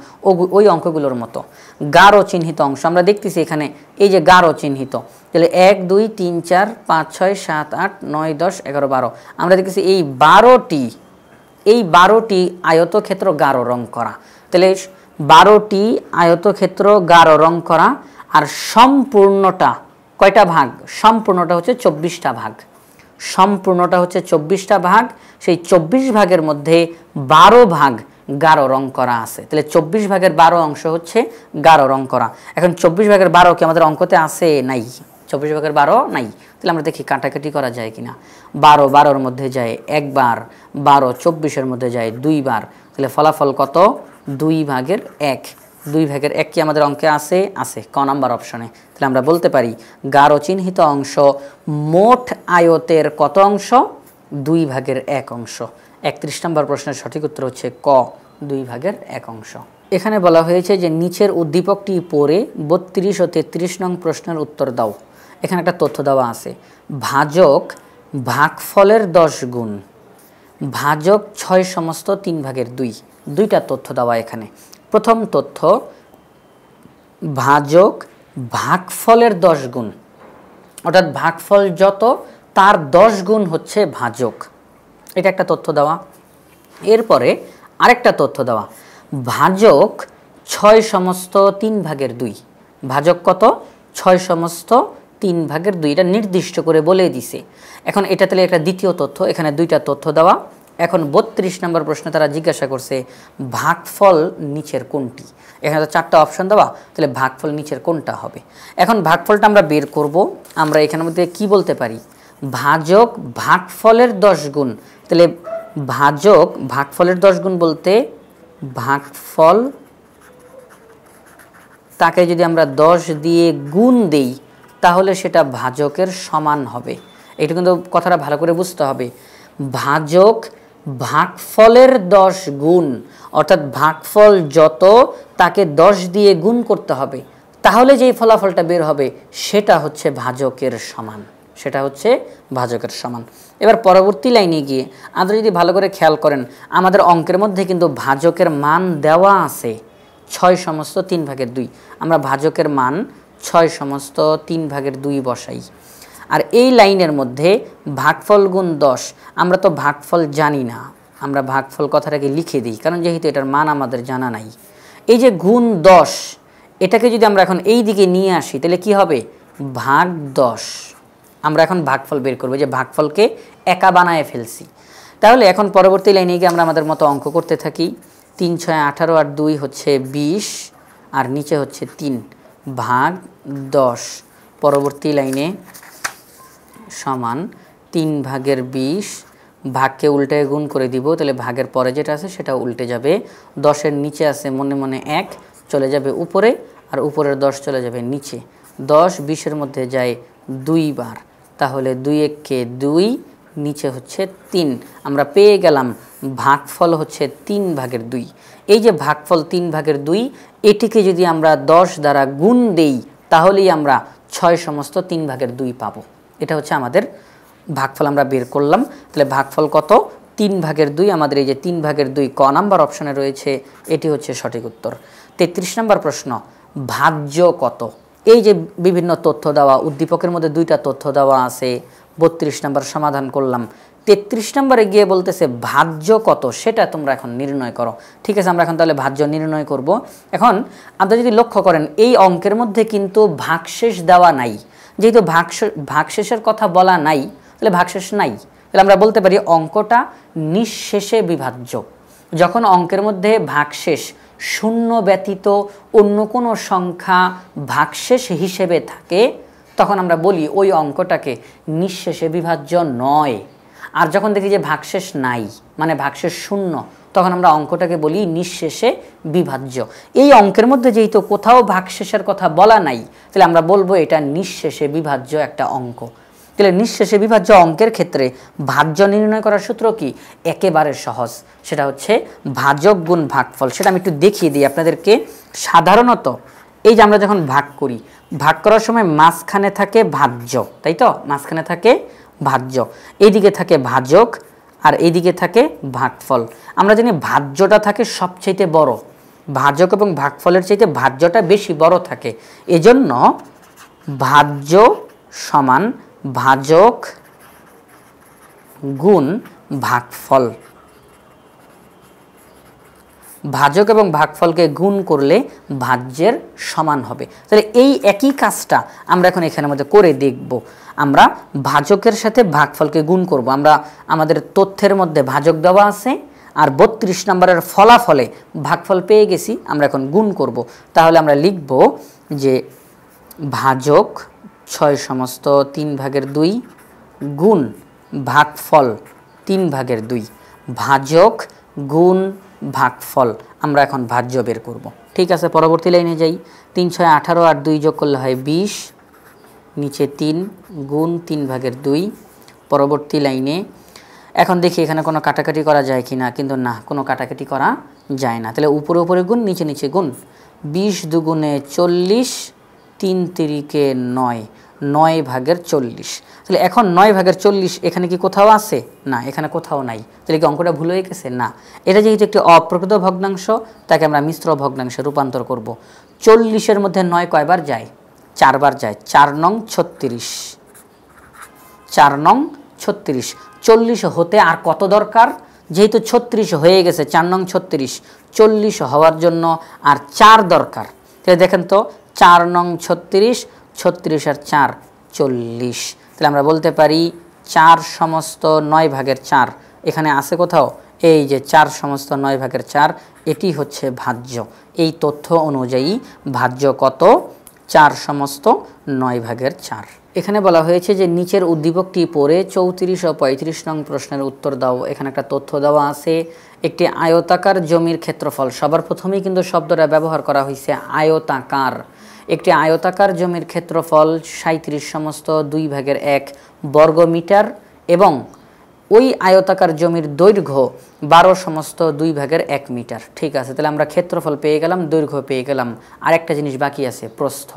ওই অঙ্কগুলোর মতো গারো চিহ্নিত অংশ আমরা দেখতেছি এখানে, এই যে গারো চিহ্নিত, তাহলে 1 2 3 4 5 6 7 8 9 10 11 12 আমরা দেখতেছি এই 12টি আয়তক্ষেত্র গারো রং করা। তাহলে 12টি আয়তক্ষেত্র গারো রং করা, আর সম্পূর্ণটা কয়টা ভাগ? সম্পূর্ণটা হচ্ছে 24টা ভাগ। সম্পূর্ণটা হচ্ছে 24টা ভাগ, সেই 24 ভাগের মধ্যে 12 ভাগ গাঢ় রং করা আছে। তাহলে 24 ভাগের 12 অংশ হচ্ছে গাঢ় রং করা। এখন 24 ভাগের 12 কি আমাদের অঙ্কতে আছে? নাই, 24 ভাগের 12 নাই। তাহলে আমরা দেখি কাটাকাটি করা যায় কিনা। 12 12-এর মধ্যে যায় একবার, 12 24-এর মধ্যে যায় 2 বার, তাহলে ফলাফল কত? 2/1। 2/1 কি আমাদের অঙ্কে আছে? আছে, ক নাম্বার অপশনে। তাহলে আমরা বলতে পারি গাঢ় চিহ্নিত অংশ মোট আয়তের কত অংশ? 2/1 অংশ। 31 নম্বর প্রশ্নের সঠিক উত্তর হচ্ছে ক, 2/1 অংশ। এখানে বলা হয়েছে যে নিচের উদ্দীপকটি পড়ে 32 ও 33 নং প্রশ্নের উত্তর দাও। এখানে একটা তথ্য দেওয়া আছে, ভাজক ভাগফলের 10 গুণ, ভাজক 6 সমস্ত 3/2। দুইটা তথ্য দেওয়া এখানে। প্রথম তথ্য, ভাজক ভাগফলের 10 গুণ, অর্থাৎ ভাগফল যত তার 10 গুণ হচ্ছে ভাজক, এটা একটা তথ্য দেওয়া। এরপরে আরেকটা তথ্য দেওয়া, ভাজক 6 সমস্ত 3/2। ভাজক কত? 6 সমস্ত 3/2, এটা নির্দিষ্ট করে বলে দিছে। এখন এটা তাহলে একটা দ্বিতীয় তথ্য, এখানে দুইটা তথ্য দেওয়া। এখন 32 নম্বর প্রশ্নে তারা জিজ্ঞাসা করছে ভাগফল নিচের কোনটি। এখানে তো 4টা অপশন দেওয়া, তাহলে ভাগফল নিচের কোনটা হবে? এখন ভাগফলটা আমরা বের করব। আমরা এখানের মধ্যে কি বলতে পারি? ভাজক ভাগফলের 10 গুণ। তাহলে ভাজক ভাগফলের 10 গুণ বলতে ভাগফল তাকে যদি আমরা 10 দিয়ে গুণ দেই তাহলে সেটা ভাজকের সমান হবে। এটা কিন্তু কথাটা ভালো করে বুঝতে হবে। ভাজক ভাগফলের 10 গুণ, অর্থাৎ ভাগফল যত তাকে 10 দিয়ে গুণ করতে হবে, তাহলে যেই ফলাফলটা বের হবে সেটা হচ্ছে ভাজকের সমান, সেটা হচ্ছে ভাজকের সমান। এবার পরবর্তী লাইনে গিয়ে আপনারা যদি ভালো করে খেয়াল করেন, আমাদের অঙ্কের মধ্যে কিন্তু ভাজকের মান দেওয়া আছে 6 সমস্ত 3/2। আমরা ভাজকের মান 6 সমস্ত 3/2 বসাই। আর এই লাইনের মধ্যে ভাগফল গুণ 10, আমরা তো ভাগফল জানি না, আমরা ভাগফল কথাটাকে লিখে দিই, কারণ যেহেতু এটার মান আমাদের জানা নাই। এই যে গুণ 10, এটাকে যদি আমরা এখন এই দিকে নিয়ে আসি তাহলে কি হবে? ভাগ 10। আমরা এখন ভাগফল বের করব, যে ভাগফলকে একা বানায় ফেলছি। তাহলে এখন পরবর্তী লাইনে গিয়ে আমরা আমাদের মতো অঙ্ক করতে থাকি। 3 6 18 আর 2 হচ্ছে 20, আর নিচে হচ্ছে 3 ভাগ 10। পরবর্তী লাইনে সমান 3/20, ভাগকে উল্টে গুণ করে দিব, তাহলে ভাগের পরে যেটা আছে সেটা উল্টে যাবে। 10-এর নিচে আছে মনে মনে 1, চলে যাবে উপরে, আর উপরের 10 চলে যাবে নিচে। 10 20-এর মধ্যে যায় 2 বার, তাহলে 2 × 2, নিচে হচ্ছে 3। আমরা পেয়ে গেলাম ভাগফল হচ্ছে 3/2। এই যে ভাগফল 3/2, এটিকে যদি আমরা 10 দ্বারা গুণ দেই তাহলেই আমরা 6 সমস্ত 3/2 পাবো। এটা হচ্ছে আমাদের ভাগফল, আমরা বের করলাম। তাহলে ভাগফল কত? 3/2। আমাদের এই যে 3/2 ক নাম্বার অপশনে রয়েছে, এটি হচ্ছে সঠিক উত্তর। 33 নম্বর প্রশ্ন, ভাজ্য কত? এই যে বিভিন্ন তথ্য দেওয়া, উদ্দীপকের মধ্যে 2টা তথ্য দেওয়া আছে। 32 নম্বর সমাধান করলাম। 33 নম্বরে গিয়ে বলতেছে ভাজ্য কত, সেটা তোমরা এখন নির্ণয় করো। ঠিক আছে, আমরা এখন তাহলে ভাজ্য নির্ণয় করব। এখন আপনারা যদি লক্ষ্য করেন, এই অঙ্কের মধ্যে কিন্তু ভাগশেষ দেওয়া নাই। যেহেতু ভাগশেষের কথা বলা নাই, তাহলে ভাগশেষ নাই, তাহলে আমরা বলতে পারি অঙ্কটা নিঃশেষে বিভাজ্য। যখন অঙ্কের মধ্যে ভাগশেষ শূন্য ব্যতীত অন্য কোনো সংখ্যা ভাগশেষ হিসেবে থাকে, তখন আমরা বলি ওই অঙ্কটাকে নিঃশেষে বিভাজ্য নয়। আর যখন দেখি যে ভাগশেষ নাই, মানে ভাগশেষ শূন্য, তখন আমরা অঙ্কটাকে বলি নিঃশেষে বিভাজ্য। এই অঙ্কের মধ্যে যেহেতু কোথাও ভাগশেষের কথা বলা নাই, তাহলে আমরা বলবো এটা নিঃশেষে বিভাজ্য একটা অঙ্ক। তাহলে নিঃশেষে বিভাজ্য অঙ্কের ক্ষেত্রে ভাজ্য নির্ণয় করার সূত্র কি? একেবারে সহজ, সেটা হচ্ছে ভাজক গুণ ভাগফল। সেটা আমি একটু দেখিয়ে দিই আপনাদেরকে। সাধারণত এই যে আমরা যখন ভাগ করি, ভাগ করার সময় মাঝখানে থাকে ভাজ্য, তাই তো? মাঝখানে থাকে ভাজ্য, এইদিকে থাকে ভাজক, আর এইদিকে থাকে ভাগফল। আমরা জানি ভাজ্যটা থাকে সবচাইতে বড়, ভাজক এবং ভাগফলের চাইতে ভাজ্যটা বেশি বড় থাকে। এজন্য ভাজ্য সমান ভাজক গুণ ভাগফল। ভাজক এবং ভাগফলকে গুণ করলে ভাজ্যের সমান হবে। তাহলে এই একই কাজটা আমরা এখন এখানের মধ্যে করে দেখব। আমরা ভাজকের সাথে ভাগফলকে গুণ করব। আমরা আমাদের তথ্যের মধ্যে ভাজক দেওয়া আছে, আর 32 নম্বরের ফলাফলে ভাগফল পেয়ে গেছি, আমরা এখন গুণ করব। তাহলে আমরা লিখব যে ভাজক 6 সমস্ত 3/2 গুণ ভাগফল 3/2। ভাজক গুণ ভাগফল আমরা এখন ভাজ্য বের করব। ঠিক আছে, পরবর্তী লাইনে যাই। 3 6 18 আর 2 যোগ করলে হয় 20, নিচে 3 গুণ 3/2। পরবর্তী লাইনে এখন দেখি এখানে কোনো কাটাকাটি করা যায় কি না, কিন্তু না, কোনো কাটাকাটি করা যায় না। তাহলে উপরে উপরে গুণ, নিচে নিচে গুণ। 20 দুগুণে 40, 3 তিরিকে 9, 9/40। তাহলে এখন 9/40 এখানে কি কোথাও আছে? না, এখানে কোথাও নাই। তাহলে কি অঙ্কটা ভুল হয়ে গেছে? না, এটা যেহেতু একটি অপ্রকৃত ভগ্নাংশ, তাকে আমরা মিশ্র ভগ্নাংশে রূপান্তর করব। 40-এর মধ্যে 9 কয়বার যায়? 4 বার যায়। 4 নং 36, 4 নং 36। 40 হতে আর কত দরকার? যেহেতু 36 হয়ে গেছে, 4 নং 36, 40 হওয়ার জন্য আর 4 দরকার। তাহলে দেখেন তো, 4 নং 36, 36 আর 4 40। তাহলে আমরা বলতে পারি 4 সমস্ত 9/4 এখানে আছে কোথাও? এই যে 4 সমস্ত 9/4, এটি হচ্ছে ভাজ্য। এই তথ্য অনুযায়ী ভাজ্য কত? 4 সমস্ত 9/4। এখানে বলা হয়েছে যে নিচের উদ্দীপকটি পড়ে 34 ও 35 নং প্রশ্নের উত্তর দাও। এখানে একটা তথ্য দেওয়া আছে, একটি আয়তাকার জমির ক্ষেত্রফল। সবার প্রথমেই কিন্তু শব্দটা ব্যবহার করা হয়েছে আয়তাকার। একটি আয়তাকার জমির ক্ষেত্রফল 37 সমস্ত 2/1 বর্গমিটার এবং ওই আয়তাকার জমির দৈর্ঘ্য 12 সমস্ত 2/1 মিটার। ঠিক আছে, তাহলে আমরা ক্ষেত্রফল পেয়ে গেলাম, দৈর্ঘ্য পেয়ে গেলাম। আরেকটা জিনিস বাকি আছে, প্রস্থ।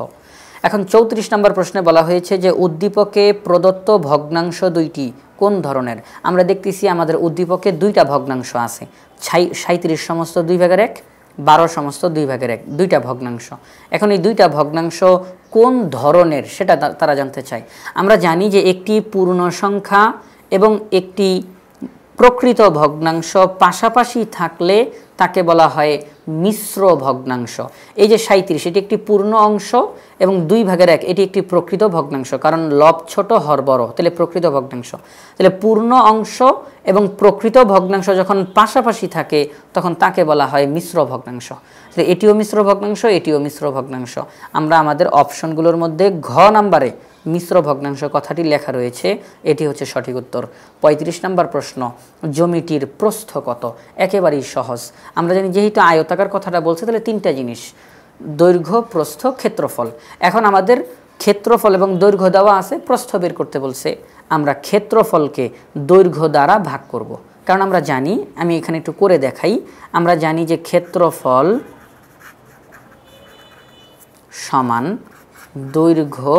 এখন 34 নম্বর প্রশ্নে বলা হয়েছে যে উদ্দীপকে প্রদত্ত ভগ্নাংশ দুইটি কোন ধরনের? আমরা দেখতেছি আমাদের উদ্দীপকে দুইটা ভগ্নাংশ আছে, 37 সমস্ত 2/1, 12 সমস্ত 2/1, দুইটা ভগ্নাংশ। এখন এই দুইটা ভগ্নাংশ কোন ধরনের সেটা তারা জানতে চায়। আমরা জানি যে একটি পূর্ণ সংখ্যা এবং একটি প্রকৃত ভগ্নাংশ পাশাপাশি থাকলে তাকে বলা হয় মিশ্র ভগ্নাংশ। এই যে 37 এটি একটি পূর্ণ অংশ এবং 2/1 এটি একটি প্রকৃত ভগ্নাংশ, কারণ লব ছোট হর বড়, তাহলে প্রকৃত ভগ্নাংশ। তাহলে পূর্ণ অংশ এবং প্রকৃত ভগ্নাংশ যখন পাশাপাশি থাকে তখন তাকে বলা হয় মিশ্র ভগ্নাংশ। তাহলে এটিও মিশ্র ভগ্নাংশ, এটিও মিশ্র ভগ্নাংশ। আমরা আমাদের অপশনগুলোর মধ্যে ঘ নাম্বারে মিশ্র ভগ্নাংশ কথাটি লেখা রয়েছে, এটি হচ্ছে সঠিক উত্তর। 35 নম্বর প্রশ্ন, জমিটির প্রস্থ কত? একেবারেই সহজ। আমরা জানি যেহেতু আয়তাকার কথাটা বলছে, তাহলে তিনটা জিনিস, দৈর্ঘ্য, প্রস্থ, ক্ষেত্রফল। এখন আমাদের ক্ষেত্রফল এবং দৈর্ঘ্য দেওয়া আছে, প্রস্থ বের করতে বলছে। আমরা ক্ষেত্রফলকে দৈর্ঘ্য দ্বারা ভাগ করব, কারণ আমরা জানি, আমি এখানে একটু করে দেখাই, আমরা জানি যে ক্ষেত্রফল সমান দৈর্ঘ্য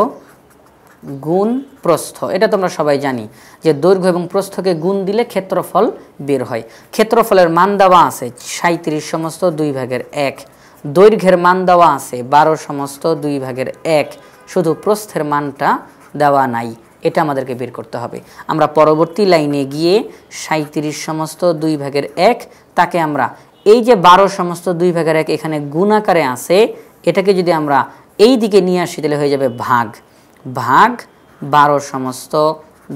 গুণ প্রস্থ। এটা তো আমরা সবাই জানি যে দৈর্ঘ্য এবং প্রস্থকে গুণ দিলে ক্ষেত্রফল বের হয়। ক্ষেত্রফলের মান দেওয়া আছে 37 সমস্ত 2/1, দৈর্ঘ্যের মান দেওয়া আছে 12 সমস্ত 2/1, শুধু প্রস্থের মানটা দেওয়া নাই, এটা আমাদেরকে বের করতে হবে। আমরা পরবর্তী লাইনে গিয়ে 37 সমস্ত 2/1 তাকে আমরা এই যে 12 সমস্ত 2/1 এখানে গুণ আকারে আছে, এটাকে যদি আমরা এই দিকে নিয়ে আসি তাহলে হয়ে যাবে ভাগ। ভাগ 12 সমস্ত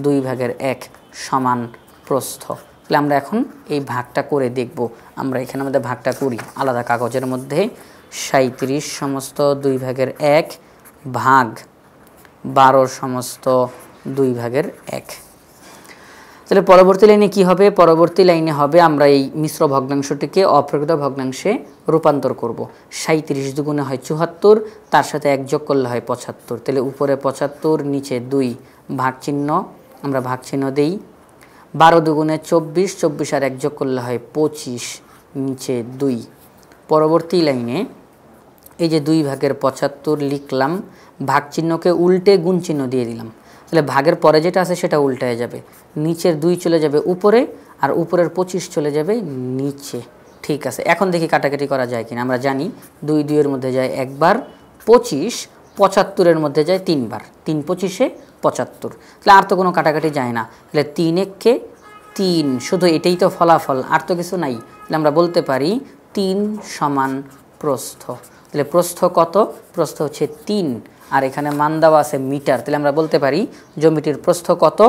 2/1 সমান প্রস্থ। তাহলে আমরা এখন এই ভাগটা করে দেখব। আমরা এখানে আমাদের ভাগটা করি আলাদা কাগজের মধ্যে। 37 সমস্ত 2/1 ভাগ 12 সমস্ত 2/1। তাহলে পরবর্তী লাইনে কি হবে? পরবর্তী লাইনে হবে আমরা এই মিশ্র ভগ্নাংশটিকে অপ্রকৃত ভগ্নাংশে রূপান্তর করব। 37 দুগুণে হয় 74, তার সাথে 1 যোগ করলে হয় 75। তাহলে উপরে 75, নিচে 2, ভাগ চিহ্ন, আমরা ভাগ চিহ্ন দেই। 12 দুগুণে 24, 24 আর 1 যোগ করলে হয় 25, নিচে 2। পরবর্তী লাইনে এই যে 2/75 লিখলাম, ভাগ চিহ্নকে উল্টে গুণ চিহ্ন দিয়ে দিলাম। তাহলে ভাগের পরে যেটা আছে সেটা উল্টায় যাবে, নিচের 2 চলে যাবে উপরে আর উপরের 25 চলে যাবে নিচে। ঠিক আছে, এখন দেখি কাটাকাটি করা যায় কিনা। আমরা জানি 2 2 এর মধ্যে যায় একবার, 25 75-এর মধ্যে যায় 3 বার, 3 25-এ 75। তাহলে আর তো কোনো কাটাকাটি যায় না। তাহলে 3 1-কে 3, শুধু এটাই তো ফলাফল, আর তো কিছু নাই। তাহলে আমরা বলতে পারি 3 সমান প্রস্থ। তাহলে প্রস্থ কত? প্রস্থ হচ্ছে 3, আর এখানে মান দেওয়া আছে মিটার। তাহলে আমরা বলতে পারি জমিটির প্রস্থ কত?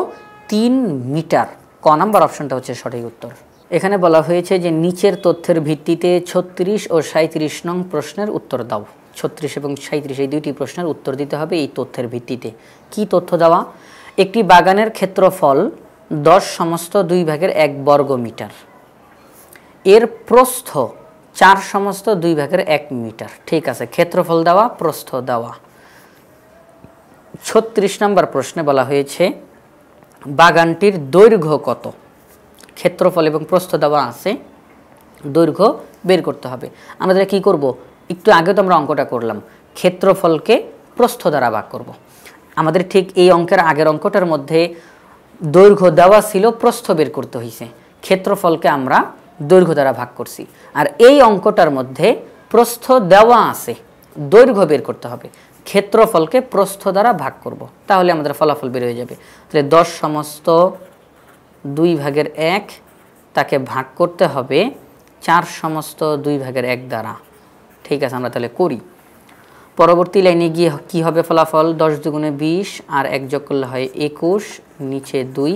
3 মিটার। ক নাম্বার অপশনটা হচ্ছে সঠিক উত্তর। এখানে বলা হয়েছে যে নিচের তথ্যের ভিত্তিতে 36 ও 37 নং প্রশ্নের উত্তর দাও। 36 এবং 37 এই দুইটি প্রশ্নের উত্তর দিতে হবে এই তথ্যের ভিত্তিতে। কি তথ্য দেওয়া? একটি বাগানের ক্ষেত্রফল 10 সমস্ত 2/1 বর্গ মিটার। এর প্রস্থ 4/2 মিটার। ঠিক আছে, ক্ষেত্রফল দেওয়া, প্রস্থ দেওয়া। 36 নম্বর প্রশ্নে বলা হয়েছে বাগানটির দৈর্ঘ্য কত? ক্ষেত্রফল এবং প্রস্থ দেওয়া আছে, দৈর্ঘ্য বের করতে হবে। আমরা কি করব, একটু আগে তো আমরা অঙ্কটা করলাম, ক্ষেত্রফলকে প্রস্থ দ্বারা ভাগ করব। আমাদের ঠিক এই অঙ্কের আগের অঙ্কটার মধ্যে দৈর্ঘ্য দেওয়া ছিল, প্রস্থ বের করতে হয়েছে, ক্ষেত্রফলকে আমরা দৈর্ঘ্য দ্বারা ভাগ করছি। আর এই অঙ্কটার মধ্যে প্রস্থ দেওয়া আছে, দৈর্ঘ্য বের করতে হবে, ক্ষেত্রফলকে প্রস্থ দ্বারা ভাগ করব, তাহলে আমাদের ফলাফল বের হয়ে যাবে। তাহলে 10/2 তাকে ভাগ করতে হবে 4/2 দ্বারা। ঠিক আছে, আমরা তাহলে করি। পরবর্তী লাইনে গিয়ে কি হবে ফলাফল? 10 দুগুণে 20 আর 1 যোগ করলে হয় 21, নিচে 2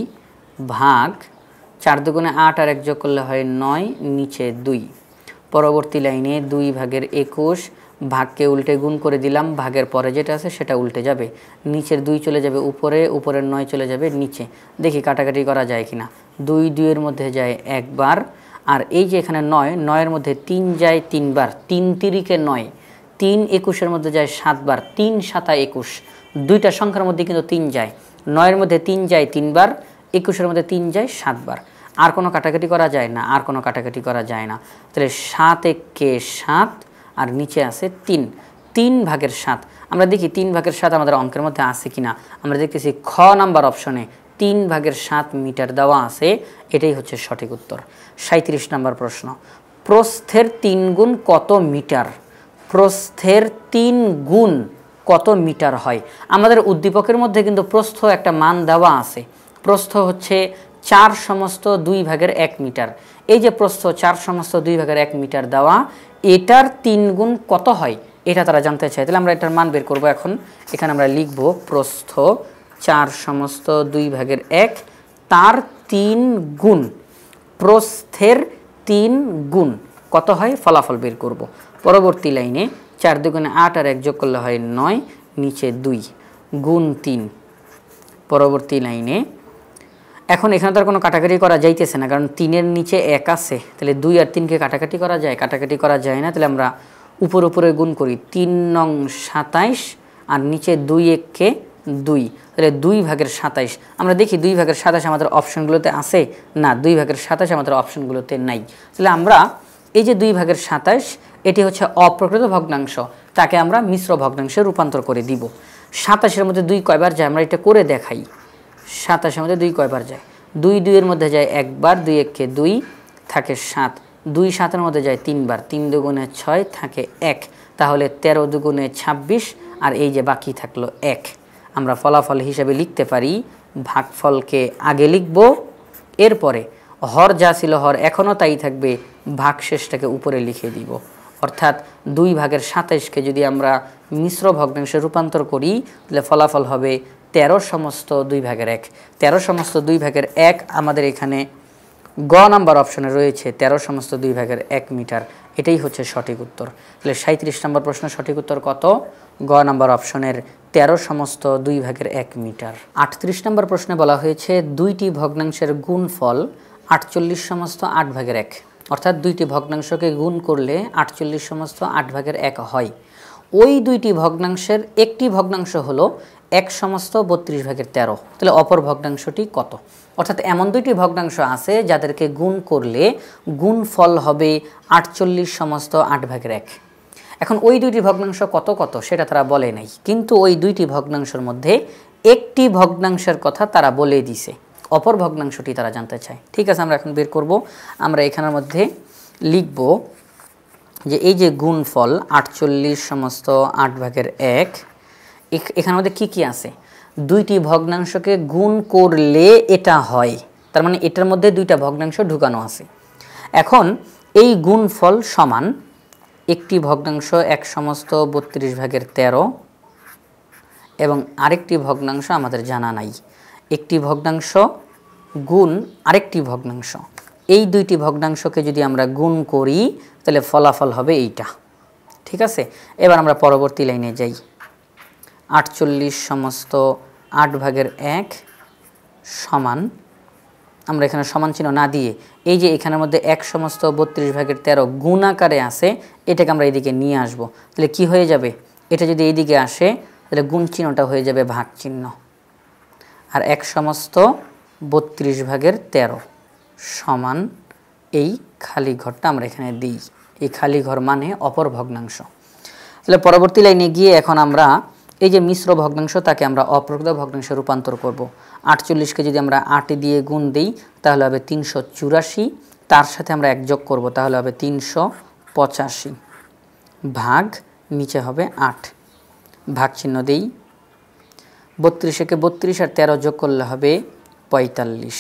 ভাগ 4 দুগুণে 8 আর 1 যোগ করলে হয় 9, নিচে 2। পরবর্তী লাইনে 2/21 ভাগকে উল্টে গুণ করে দিলাম, ভাগের পরে যেটা আছে সেটা উল্টে যাবে, নিচের 2 চলে যাবে উপরে, উপরের 9 চলে যাবে নিচে। দেখি কাটাকাটি করা যায় কিনা। 2 2-এর মধ্যে যায় একবার, আর এই যে এখানে 9, 9-এর মধ্যে 3 যায় 3 বার, 3 তিরিকে 9, 3 21-এর মধ্যে যায় 7 বার, 3 7 21, দুইটা সংখ্যার মধ্যে কিন্তু 3 যায়। 9-এর মধ্যে 3 যায় 3 বার, 21-এর মধ্যে 3 যায় 7 বার। আর কোনো কাটাকাটি করা যায় না, আর কোনো কাটাকাটি করা যায় না। তাহলে 7 একে 7 আর নিচে আছে 3, 3/7। আমরা দেখি 3/7 আমাদের অঙ্কের মধ্যে আছে কিনা। আমরা দেখতেছি খ নাম্বার অপশনে 3/7 মিটার দেওয়া আছে, এটাই হচ্ছে সঠিক উত্তর। 37 নম্বর প্রশ্ন, প্রস্থের 3 গুণ কত মিটার? প্রস্থের 3 গুণ কত মিটার হয়? আমাদের উদ্দীপকের মধ্যে কিন্তু প্রস্থ একটা মান দেওয়া আছে, প্রস্থ হচ্ছে 4/2 মিটার। এই যে প্রস্থ 4/2 মিটার দেওয়া, এটার 3 গুণ কত হয় এটা তারা জানতে চায়। তাহলে আমরা এটার মান বের করব। এখন এখানে আমরা লিখব প্রস্থ 4/2 তার 3 গুণ, প্রস্থের 3 গুণ কত হয় ফলাফল বের করব। পরবর্তী লাইনে 4 দুগুণে 8 আর 1 যোগ করলে হয় 9, নিচে 2 গুণ 3। পরবর্তী লাইনে এখন এখানে তো আর কোনো কাটাকাটি করা যাইতেছে না, কারণ 3-এর নিচে 1 আছে, তাহলে 2 আর 3কে কাটাকাটি করা যায়? কাটাকাটি করা যায় না। তাহলে আমরা উপরে গুণ করি, 3 নং 27 আর নিচে 2 1-কে 2, তাহলে 2/27। আমরা দেখি 2/27 আমাদের অপশনগুলোতে আছে না, 2/27 আমাদের অপশনগুলোতে নাই। তাহলে আমরা এই যে 2/27, এটি হচ্ছে অপ্রকৃত ভগ্নাংশ, তাকে আমরা মিশ্র ভগ্নাংশে রূপান্তর করে দিব। 27-এর মধ্যে 2 কয়বার যায় আমরা এটা করে দেখাই। 27-এর মধ্যে 2 কয়বার যায়? 2 2-এর মধ্যে যায় একবার, 2 1-কে 2 থাকে 7, 2 7-এর মধ্যে যায় 3 বার, 3 দুগুণে 6 থাকে 1, তাহলে 13 দুগুণে 26 আর এই যে বাকি থাকলো 1। আমরা ফলাফল হিসাবে লিখতে পারি, ভাগফলকে আগে লিখব, এরপরে হর যা ছিল হর এখনও তাই থাকবে, ভাগশেষটাকে উপরে লিখে দিব। অর্থাৎ 2/27কে যদি আমরা মিশ্র ভগ্নাংশে রূপান্তর করি তাহলে ফলাফল হবে 13/2 13/2 আমাদের এখানে গ নাম্বার অপশনে রয়েছে 13/2 মিটার। এটাই হচ্ছে সঠিক উত্তর। তাহলে 37 নম্বর প্রশ্ন সঠিক উত্তর কত? গ নাম্বার অপশনের 13/2 মিটার। 38 নম্বর প্রশ্নে বলা হয়েছে দুইটি ভগ্নাংশের গুণফল 48/8 অর্থাৎ দুইটি ভগ্নাংশকে গুণ করলে 48/8 হয়। ওই দুইটি ভগ্নাংশের একটি ভগ্নাংশ হলো 1/32 তাহলে অপর ভগ্নাংশটি কত? অর্থাৎ এমন দুইটি ভগ্নাংশ আছে যাদেরকে গুণ করলে গুণফল হবে 48/8। এখন ওই দুইটি ভগ্নাংশ কত কত সেটা তারা বলে নাই, কিন্তু ওই দুইটি ভগ্নাংশের মধ্যে একটি ভগ্নাংশের কথা তারা বলে দিছে, অপর ভগ্নাংশটি তারা জানতে চায়। ঠিক আছে, আমরা এখন বের করব। আমরা এখানের মধ্যে লিখব যে এই যে গুণফল 48/8 এখানের মধ্যে কি কি আছে? দুইটি ভগ্নাংশকে গুণ করলে এটা হয়, তার মানে এটার মধ্যে দুইটা ভগ্নাংশ ঢুকানো আছে। এখন এই গুণফল সমান একটি ভগ্নাংশ 1/32 এবং আরেকটি ভগ্নাংশ আমাদের জানা নাই। একটি ভগ্নাংশ গুণ আরেকটি ভগ্নাংশ, এই দুইটি ভগ্নাংশকে যদি আমরা গুণ করি তাহলে ফলাফল হবে এইটা। ঠিক আছে, এবার আমরা পরবর্তী লাইনে যাই। 48/8 সমান আমরা এখানে সমান চিহ্ন না দিয়ে এই যে এখানের মধ্যে 1 সমস্ত 32/13 গুণ আকারে আছে, এটাকে আমরা এইদিকে নিয়ে আসব। তাহলে কি হয়ে যাবে, এটা যদি এইদিকে আসে তাহলে গুণ চিহ্নটা হয়ে যাবে ভাগ চিহ্ন, আর 1 সমস্ত 32/13 সমান এই খালি ঘরটা আমরা এখানে দিই। এই খালি ঘর মানে অপর ভগ্নাংশ। তাহলে পরবর্তী লাইনে গিয়ে এখন আমরা এই যে মিশ্র ভগ্নাংশ তাকে আমরা অপ্রকৃত ভগ্নাংশে রূপান্তর করব। 48কে যদি আমরা 8 দিয়ে গুণ দিই তাহলে হবে 384, তার সাথে আমরা 1 যোগ করব তাহলে হবে 385, ভাগ নিচে হবে 8, ভাগ চিহ্ন দেই। 32কে 32 আর 13 যোগ করলে হবে 45,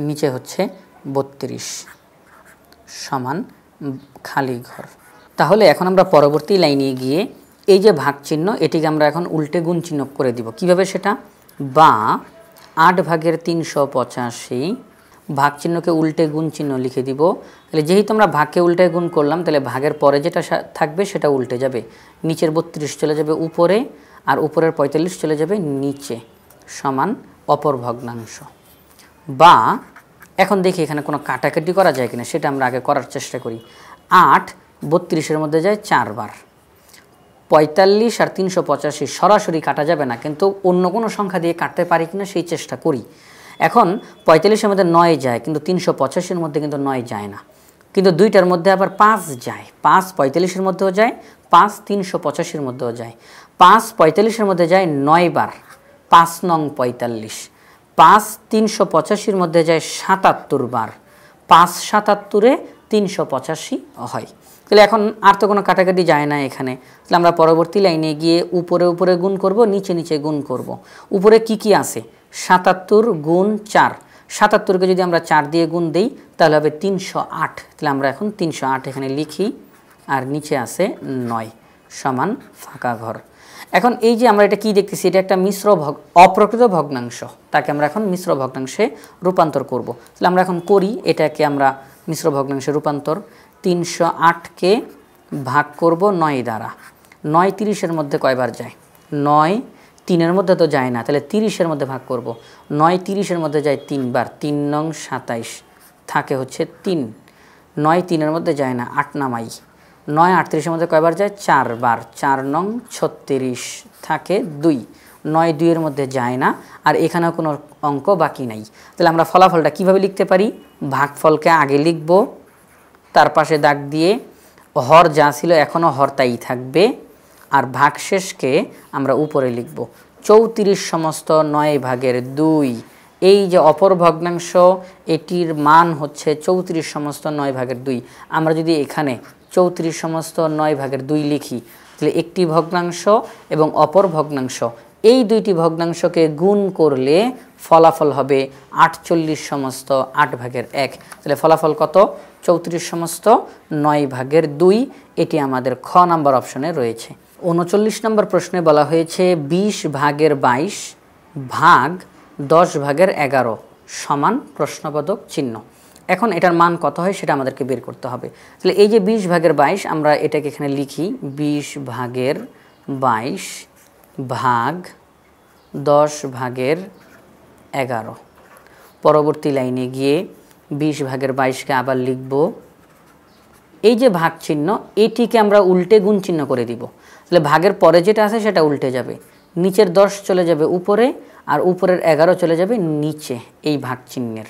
নিচে হচ্ছে 32 সমান খালি ঘর। তাহলে এখন আমরা পরবর্তী লাইনে গিয়ে এই যে ভাগ চিহ্ন এটিকে আমরা এখন উল্টে গুণ চিহ্ন করে দিব। কিভাবে সেটা, বা 8/385 ভাগ চিহ্নকে উল্টে গুণ চিহ্ন লিখে দিব। তাহলে যেহেতু আমরা ভাগকে উল্টে গুণ করলাম তাহলে ভাগের পরে যেটা থাকবে সেটা উল্টে যাবে, নিচের 32 চলে যাবে উপরে আর উপরের 45 চলে যাবে নিচে, সমান অপর ভগ্নাংশ। বা এখন দেখি এখানে কোনো কাটাকাটি করা যায় কিনা সেটা আমরা আগে করার চেষ্টা করি। 8 32-এর মধ্যে যায় 4 বার, 45 আর 385 সরাসরি কাটা যাবে না, কিন্তু অন্য কোনো সংখ্যা দিয়ে কাটতে পারি কিনা সেই চেষ্টা করি। এখন 45-এর মধ্যে 9 যায়, কিন্তু 385-এর মধ্যে কিন্তু 9 যায় না, কিন্তু দুইটার মধ্যে আবার 5 যায়। 5 45-এর মধ্যেও যায়, 5 385-এর মধ্যেও যায়। 5 45-এর মধ্যে যায় 9 বার, 5 নং 45। 5 385-এর মধ্যে যায় 77 বার, 5 77-এ 385 হয়। তাহলে এখন আর তো কোনো কাটাকাটি যায় না এখানে। তাহলে আমরা পরবর্তী লাইনে গিয়ে উপরে উপরে গুণ করব, নিচে নিচে গুণ করব। উপরে কি কি আছে, 77 গুণ 4, 77কে যদি আমরা 4 দিয়ে গুণ দেই তাহলে হবে 308। তাহলে আমরা এখন 308 এখানে লিখি, আর নিচে আছে 9 সমান ফাঁকা ঘর। এখন এই যে আমরা এটা কি দেখতেছি, এটা একটা মিশ্র অপ্রকৃত ভগ্নাংশ, তাকে আমরা এখন মিশ্র ভগ্নাংশে রূপান্তর করব। তাহলে আমরা এখন করি, এটাকে আমরা মিশ্র ভগ্নাংশে রূপান্তর। 308কে ভাগ করব 9 দ্বারা। 9 30-এর মধ্যে কয়বার যায়, 9 3-এর মধ্যে তো যায় না, তাহলে 30-এর মধ্যে ভাগ করব। 9 30-এর মধ্যে যায় 3 বার, 3 নং 27 থাকে হচ্ছে 3। 9 3-এর মধ্যে যায় না, 8 নামাই। 9 38-এর মধ্যে কয়বার যায়, 4 বার, 4 নং 36 থাকে 2। 9 2-এর মধ্যে যায় না, আর এখানেও কোনো অঙ্ক বাকি নাই। তাহলে আমরা ফলাফলটা কিভাবে লিখতে পারি, ভাগফলকে আগে লিখব, তার পাশে দাগ দিয়ে হর যা ছিল এখনও হর তাই থাকবে, আর ভাগশেষকে আমরা উপরে লিখব 34 সমস্ত 9/2। এই যে অপর ভগ্নাংশ এটির মান হচ্ছে 34 সমস্ত 9/2। আমরা যদি এখানে 34 সমস্ত 9/2 লিখি তাহলে একটি ভগ্নাংশ এবং অপর ভগ্নাংশ, এই দুইটি ভগ্নাংশকে গুণ করলে ফলাফল হবে 48 সমস্ত 8/1। তাহলে ফলাফল কত, 34 সমস্ত 9/2। এটি আমাদের খ নাম্বার অপশনে রয়েছে। 39 নম্বর প্রশ্নে বলা হয়েছে 20/22 ভাগ 10/11 সমান প্রশ্নবোধক চিহ্ন। এখন এটার মান কত হয় সেটা আমাদেরকে বের করতে হবে। তাহলে এই যে 20/22 আমরা এটাকে এখানে লিখি, 20/22 ভাগ 10/11। পরবর্তী লাইনে গিয়ে 20/22কে আবার লিখব। এই যে ভাগ চিহ্ন এটিকে আমরা উল্টে গুণ চিহ্ন করে দিব। তাহলে ভাগের পরে যেটা আছে সেটা উল্টে যাবে, নিচের 10 চলে যাবে উপরে আর উপরের 11 চলে যাবে নিচে এই ভাগ চিহ্নের।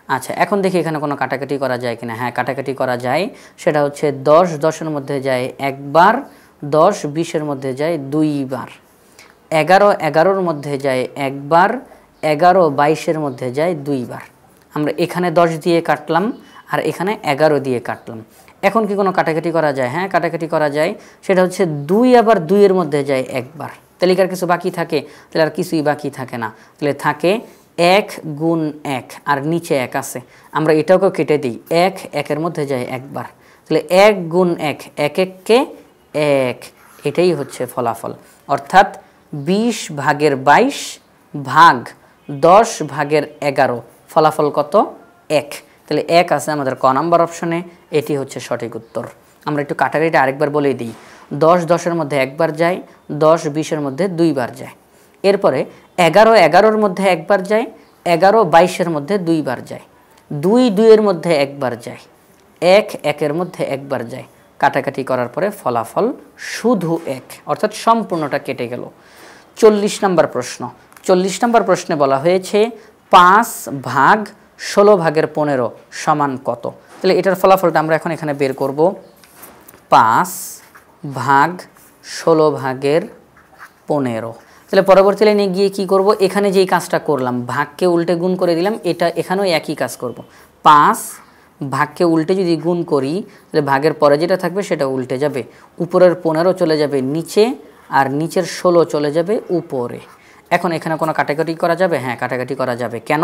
আচ্ছা, এখন দেখি এখানে কোনো কাটাকাটি করা যায় কিনা। হ্যাঁ, কাটাকাটি করা যায়। সেটা হচ্ছে 10 10-এর মধ্যে যায় একবার, 10 20-এর মধ্যে যায় 2 বার, 11 11-র মধ্যে যায় একবার, 11 22-এর মধ্যে যায় 2 বার। আমরা এখানে 10 দিয়ে কাটলাম আর এখানে 11 দিয়ে কাটলাম। এখন কি কোনো কাটাকাটি করা যায়? হ্যাঁ, কাটাকাটি করা যায়। সেটা হচ্ছে 2 আবার 2-এর মধ্যে যায় একবার। তাহলে আর কিছু বাকি থাকে? তাহলে আর কিছুই বাকি থাকে না। তাহলে থাকে 1 গুণ 1, আর নিচে 1 আছে, আমরা এটাকেও কেটে দিই। 1 1-এর মধ্যে যায় একবার। তাহলে 1 গুণ 1, 1 1-কে 1, এটাই হচ্ছে ফলাফল। অর্থাৎ 20/22 ভাগ 10/11, ফলাফল কত? 1। তাহলে 1 আছে আমাদের ক নাম্বার অপশনে, এটি হচ্ছে সঠিক উত্তর। আমরা একটু কাটাকাটিটা আরেকবার বলে দিই। 10 10-এর মধ্যে একবার যায়, 10 20-এর মধ্যে 2 বার যায়। এরপরে 11 11-র মধ্যে একবার যায়, 11 22-এর মধ্যে 2 বার যায়। 2 2-এর মধ্যে একবার যায়, 1 1-এর মধ্যে একবার যায়, কাটাকাটি করার পরে ফলাফল শুধু 1, অর্থাৎ সম্পূর্ণটা কেটে গেল। 40 নম্বর প্রশ্ন। 40 নম্বর প্রশ্নে বলা হয়েছে 5 ভাগ 16 ভাগের 15 সমান কত? তাহলে এটার ফলাফলটা আমরা এখন এখানে বের করব। 5 ভাগ 16 ভাগের 15। তাহলে পরবর্তী লাইনে গিয়ে কি করব, এখানে যেই কাজটা করলাম ভাগকে উল্টে গুণ করে দিলাম, এটা এখানেও একই কাজ করব। 5 ভাগকে উল্টে যদি গুণ করি তাহলে ভাগের পরে যেটা থাকবে সেটা উল্টে যাবে, উপরের 15 চলে যাবে নিচে আর নিচের 16 চলে যাবে উপরে। এখন এখানে কোনো কাটাকাটি করা যাবে? হ্যাঁ, কাটাকাটি করা যাবে। কেন?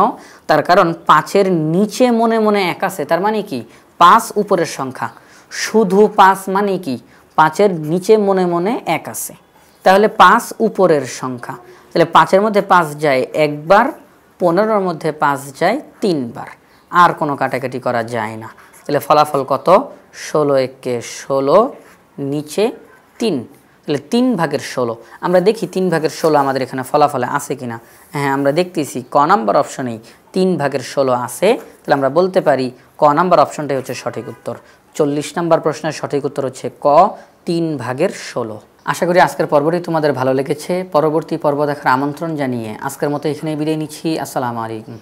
তার কারণ 5-এর নিচে মনে মনে 1 আছে, তার মানে কি 5 উপরের সংখ্যা, শুধু 5 মানে কি 5-এর নিচে মনে মনে 1 আছে, তাহলে 5 উপরের সংখ্যা। তাহলে 5-এর মধ্যে 5 যায় একবার, 15-এর মধ্যে 5 যায় 3 বার, আর কোনো কাটাকাটি করা যায় না। তাহলে ফলাফল কত? 16 একে 16, নিচে 3, তাহলে 3 ভাগের 16। আমরা দেখি 3 ভাগের 16 আমাদের এখানে ফলাফলে আছে কিনা। হ্যাঁ, আমরা দেখতেছি ক নাম্বার অপশনেই 3 ভাগের 16 আছে, তাহলে আমরা বলতে পারি ক নাম্বার অপশনটাই হচ্ছে সঠিক উত্তর। 40 নম্বর প্রশ্নের সঠিক উত্তর হচ্ছে ক, 3 ভাগের 16। আশা করি আজকের পর্বটি তোমাদের ভালো লেগেছে। পরবর্তী পর্ব দেখার আমন্ত্রণ জানিয়ে আজকের মতো এখানেই বিদায় নিচ্ছি। আসসালামু আলাইকুম।